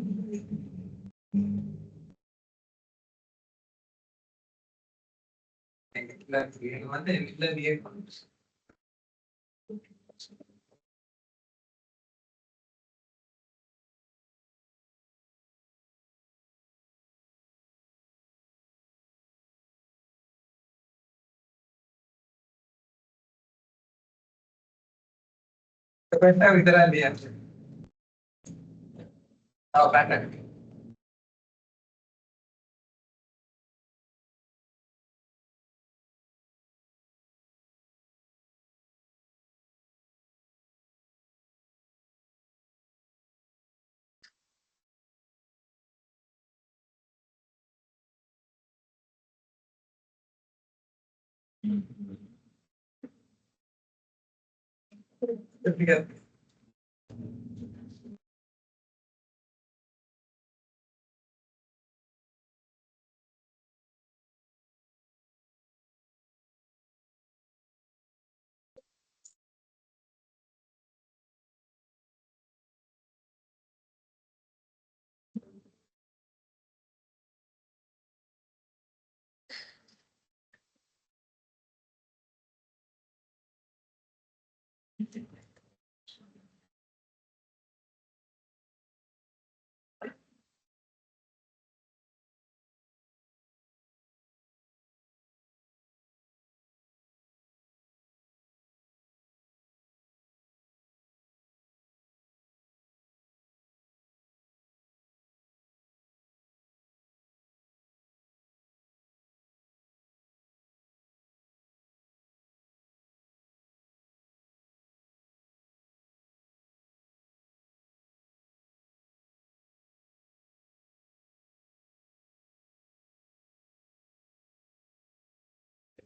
मतलब ये तो बैठा इधर आ लिया. हाँ बैठा. ठीक है.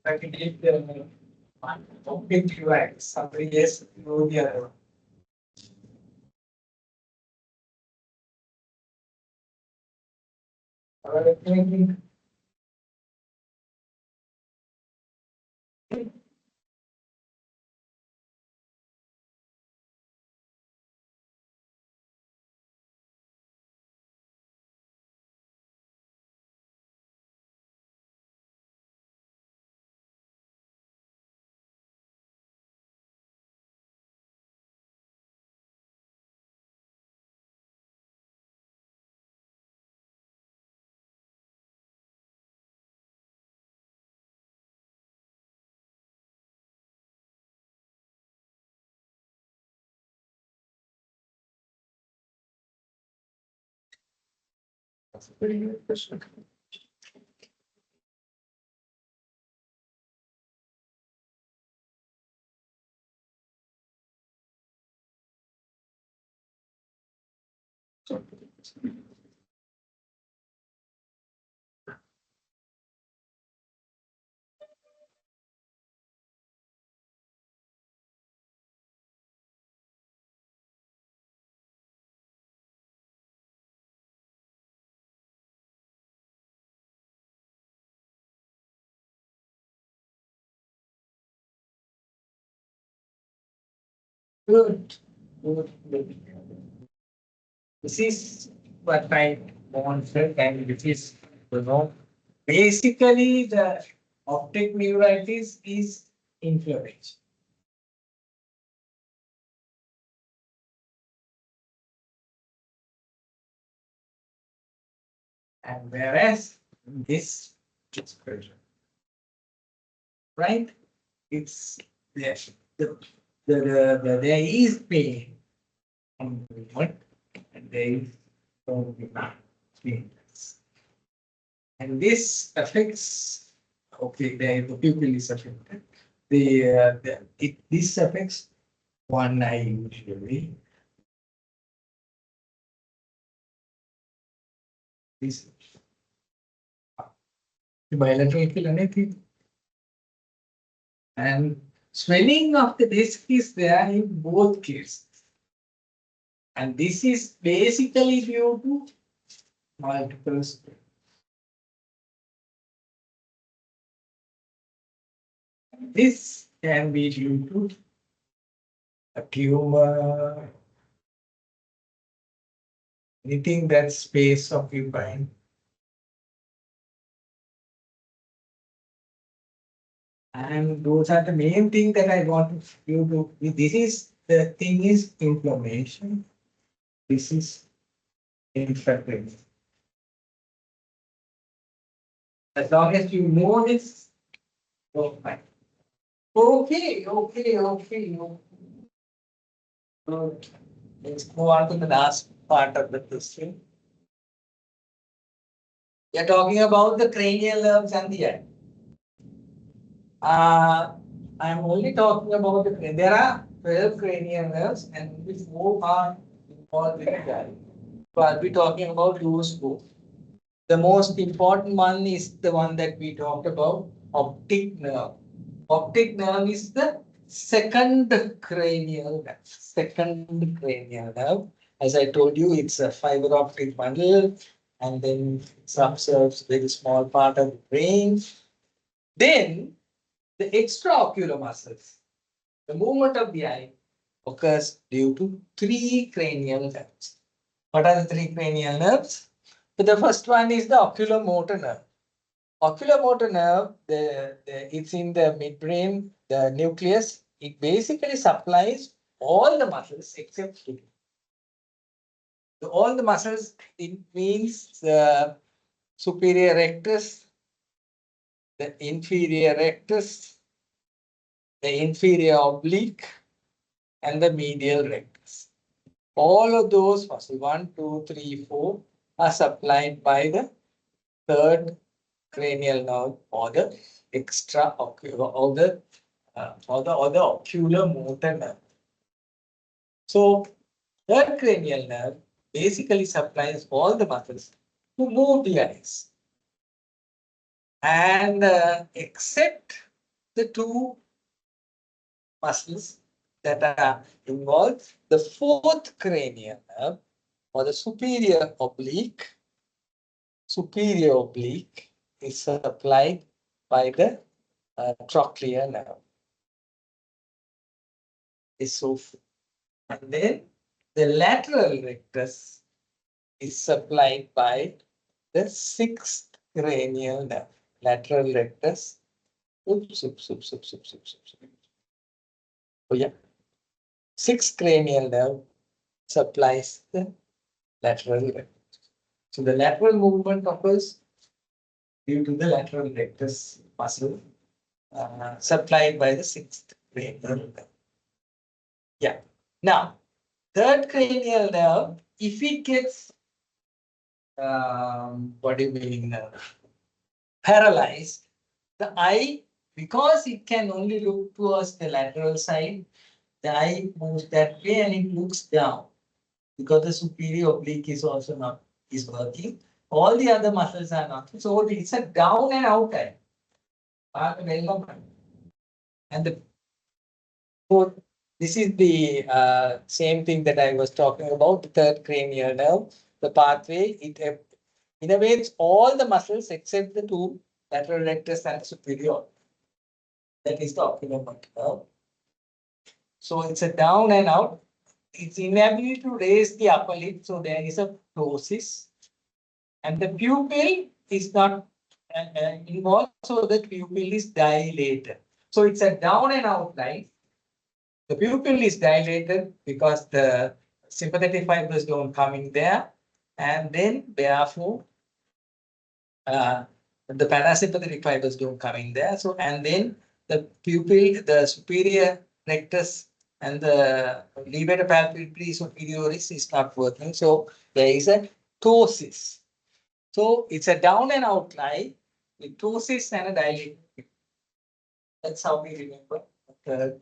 I can give the open to X. Somebody yes, no the other. I think That's a pretty good question. Good. Good. Good. This is what I wanted, and this is, you know, basically the optic neuritis is inflammation. And whereas this expression, right? It's yes, there is pain on the movement, and there is pain. And this affects, okay, the pupil is affected. This affects one eye usually. This the bilateral pupil anything. And swelling of the disc is there in both cases. And this is basically due to multiple swelling. This can be due to a tumor, anything that's space occupying. And those are the main thing that I want you to. This is the thing is inflammation. This is infected. As long as you know this, oh, fine. Okay, okay, okay. Good. Let's go on to the last part of the question. We are talking about the cranial nerves and the eye. I'm only talking about the cranial. There are 12 cranial nerves and only 4 are involved in the eye. So I'll be talking about those 4. The most important one is the one that we talked about, optic nerve. Optic nerve is the second cranial nerve. Second cranial nerve. As I told you, it's a fiber optic bundle, and then it observes very small part of the brain. Then the extraocular muscles, the movement of the eye, occurs due to 3 cranial nerves. What are the 3 cranial nerves? So the first one is the oculomotor nerve. Oculomotor nerve, it's in the midbrain, the nucleus. It basically supplies all the muscles except 2. So all the muscles, it means the superior rectus, the inferior rectus, the inferior oblique, and the medial rectus. All of those muscles, 1, 2, 3, 4, are supplied by the third cranial nerve or the extraocular or the ocular motor nerve. So third cranial nerve basically supplies all the muscles to move the eyes. And except the 2 muscles that are involved, the fourth cranial nerve or the superior oblique is supplied by the trochlear nerve. Is so, and then the lateral rectus is supplied by the sixth cranial nerve. Lateral rectus. Oops, oops, oops, oops, oops, oops, oops. Oh yeah. Sixth cranial nerve supplies the lateral rectus. So the lateral movement occurs due to the lateral rectus muscle supplied by the sixth cranial nerve. Yeah. Now, third cranial nerve, if it gets what do you mean paralyzed, the eye, because it can only look towards the lateral side, the eye moves that way and it looks down because the superior oblique is also not is working. All the other muscles are not. So it's a down and out eye. And the fourth, this is the same thing that I was talking about, the third cranial nerve, the pathway. It innervates all the muscles except the two lateral rectus and superior. That is the optometry nerve. So it's a down and out. It's inability to raise the upper lip, so there is a ptosis. And the pupil is not involved, so the pupil is dilated. So it's a down and out line. The pupil is dilated because the sympathetic fibers don't come in there, and then therefore the parasympathetic fibers don't come in there. So and then the pupil, the superior rectus and the levator palpebris superioris is not working. So there is a ptosis. So it's a down and out line with ptosis and a dilated. That's how we remember the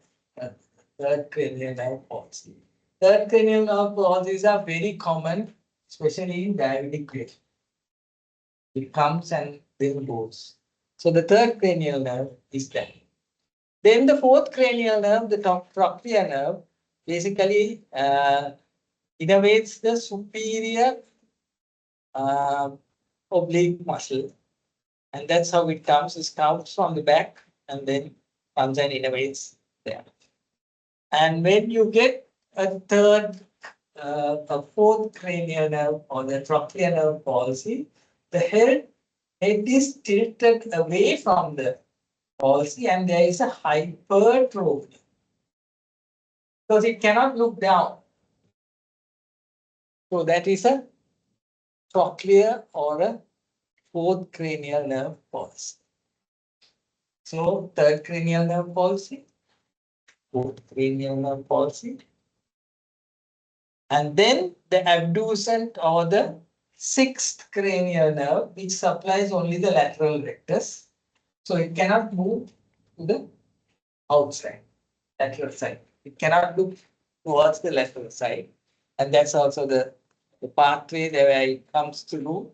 third cranial nerve palsy. Third cranial nerve palsies are very common, especially in diabetic patients. It comes and then goes. So the third cranial nerve is that. Then the fourth cranial nerve, the trochlear nerve, basically innervates the superior oblique muscle. And that's how it comes. It comes from the back and then comes and innervates there. And when you get a fourth cranial nerve or the trochlear nerve palsy, the head is tilted away from the palsy and there is a hypertrophy because it cannot look down. So that is a trochlear or a fourth cranial nerve palsy. So third cranial nerve palsy, fourth cranial nerve palsy, and then the abducent or the sixth cranial nerve, which supplies only the lateral rectus. So it cannot move to the outside, lateral side. It cannot look towards the lateral side. And that's also the pathway where it comes through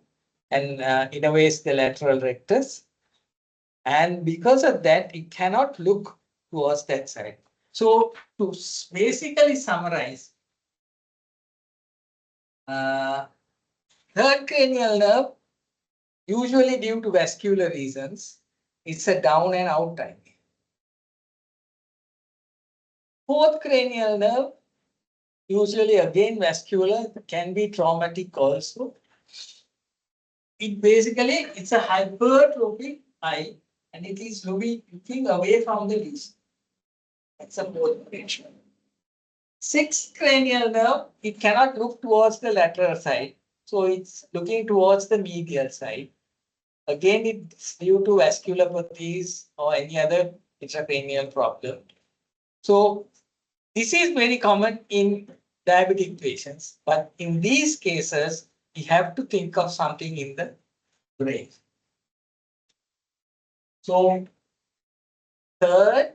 and innervates the lateral rectus. And because of that, it cannot look towards that side. So to basically summarize, third cranial nerve, usually due to vascular reasons, it's a down and out type. Fourth cranial nerve, usually again vascular, can be traumatic also. It basically, it's a hypertrophic eye and it is looking away from the lesion. That's a fourth cranial. Sixth cranial nerve, it cannot look towards the lateral side. So it's looking towards the medial side. Again, it's due to vasculopathies or any other intracranial problem. So this is very common in diabetic patients, but in these cases, we have to think of something in the brain. So third,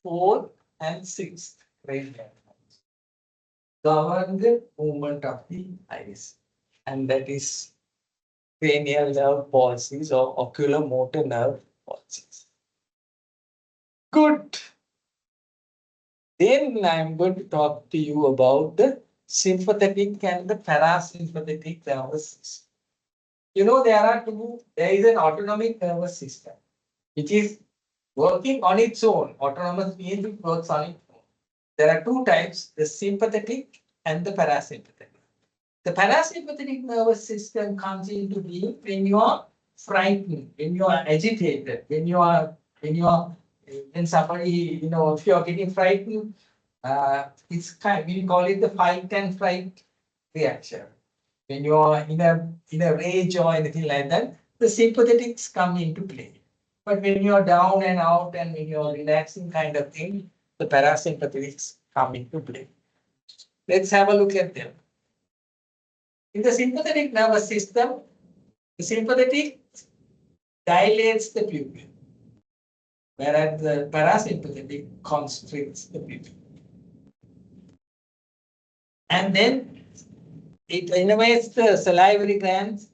fourth, and sixth cranial nerves govern the movement of the iris, and that is cranial nerve palsies or oculomotor nerve palsies. Good. Then I'm going to talk to you about the sympathetic and the parasympathetic nervous system. You know, there is an autonomic nervous system, which is working on its own. Autonomous means it works on its own. There are two types, the sympathetic and the parasympathetic. The parasympathetic nervous system comes into being when you are frightened, when you are agitated, when somebody, if you are getting frightened, it's we call it the fight and flight reaction. When you are in a rage or anything like that, the sympathetics come into play. But when you are down and out and when you are relaxing kind of thing, the parasympathetics come into play. Let's have a look at them. In the sympathetic nervous system, the sympathetic dilates the pupil, whereas the parasympathetic constricts the pupil. And then it innervates the salivary glands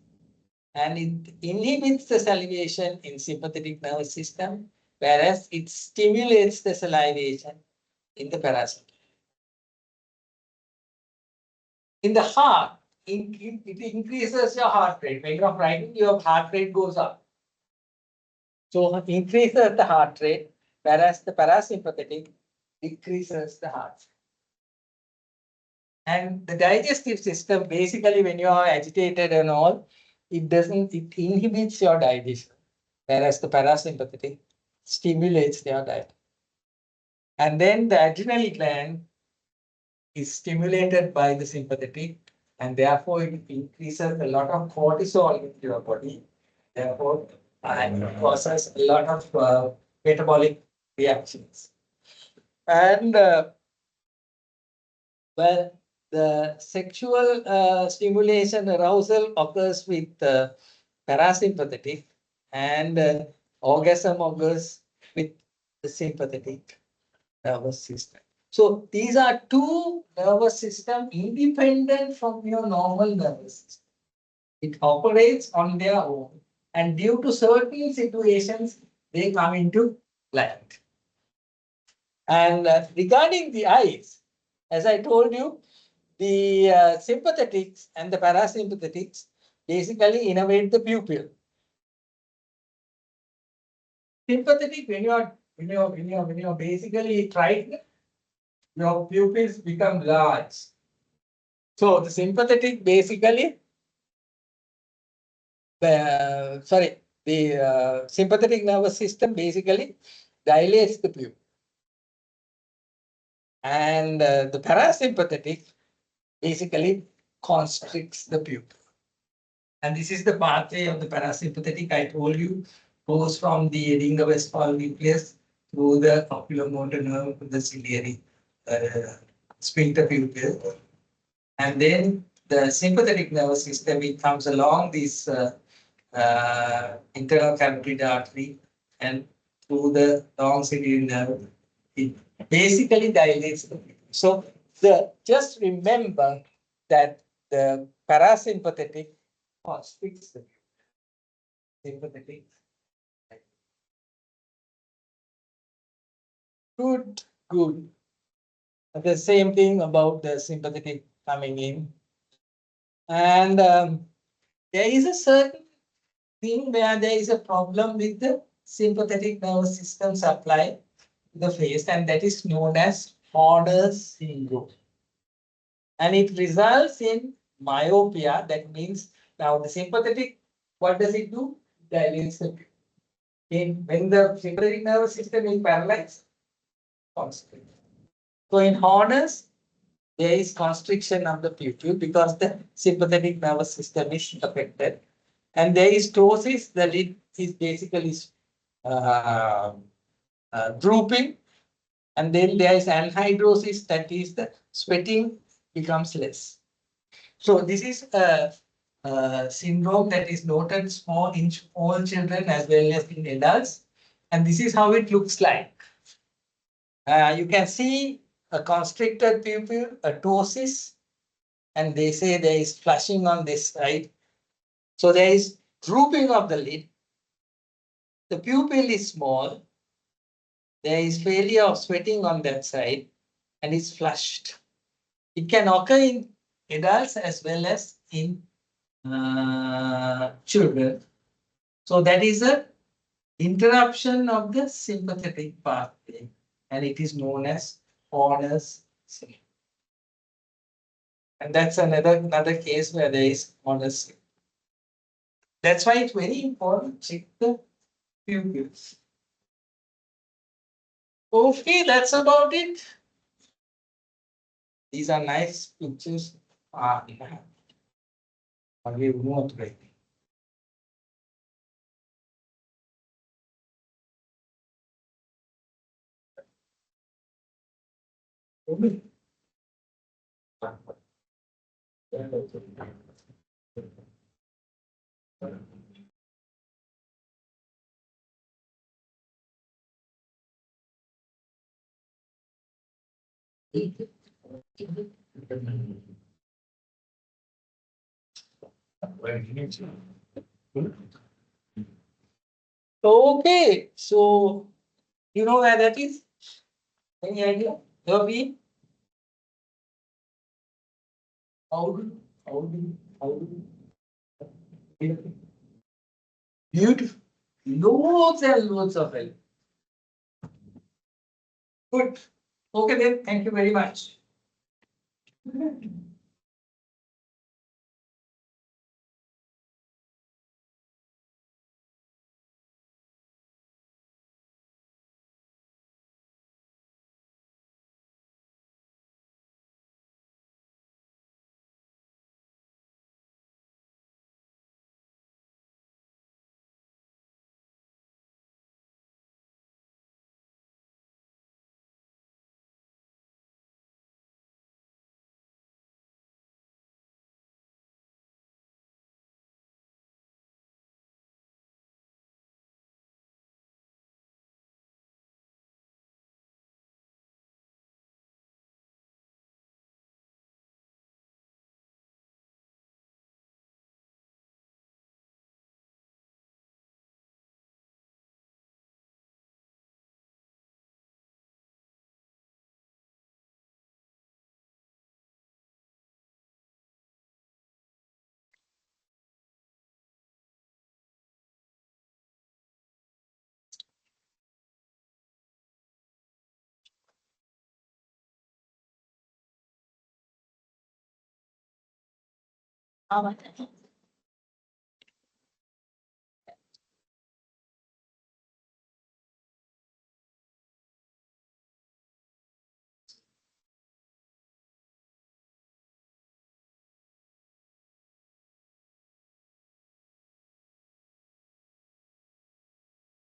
and it inhibits the salivation in sympathetic nervous system, whereas it stimulates the salivation in the parasympathetic. In the heart, it increases your heart rate. When you are frightened, your heart rate goes up. So it increases the heart rate, whereas the parasympathetic decreases the heart rate. And the digestive system, basically, when you are agitated and all, it inhibits your digestion, whereas the parasympathetic stimulates your digestion. And then the adrenal gland is stimulated by the sympathetic, and therefore it increases a lot of cortisol in your body. Therefore, it causes a lot of metabolic reactions. And well, the sexual stimulation arousal occurs with parasympathetic, and orgasm occurs with the sympathetic nervous system. So these are two nervous systems independent from your normal nervous system. It operates on their own, and due to certain situations, they come into light. And regarding the eyes, as I told you, the sympathetics and the parasympathetics basically innervate the pupil. Sympathetic, when you're basically frightened, your pupils become large. So the sympathetic basically, the sympathetic nervous system basically dilates the pupil, and the parasympathetic basically constricts the pupil. And this is the pathway of the parasympathetic. I told you, goes from the Edinger-Westphal nucleus through the oculomotor nerve to the ciliary sphincter pupil. And then the sympathetic nervous system, it comes along this internal carotid artery and through the long ciliary nerve. It basically dilates the pupil. So just remember that the parasympathetic constricts the sympathetic. Good. The same thing about the sympathetic coming in. And there is a certain thing where there is a problem with the sympathetic nervous system supply to the face, and that is known as Horner's syndrome. And it results in myopia. That means now the sympathetic, what does it do? Dilates the pupil. When the sympathetic nervous system is paralyzed, constrict. So in Horner's, there is constriction of the pupil because the sympathetic nervous system is affected. And there is ptosis, the lid is basically drooping. And then there is anhidrosis, that is the sweating becomes less. So this is a syndrome that is noted in all children as well as in adults. And this is how it looks like. You can see a constricted pupil, a ptosis, and they say there is flushing on this side. So there is drooping of the lid. The pupil is small. There is failure of sweating on that side, and it's flushed. It can occur in adults as well as in children. So that is a interruption of the sympathetic pathway, and it is known as Horner's syndrome. And that's another case where there is Horner's syndrome. That's why it's very important to check the pupils. Okay, that's about it. These are nice pictures. We won't wait. Okay, so you know where that is? Any idea? Derby? How do beautiful. Loads and loads of it. Good. Okay then, thank you very much.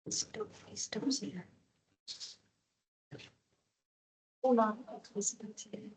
Stop here. Hold on. Stop here.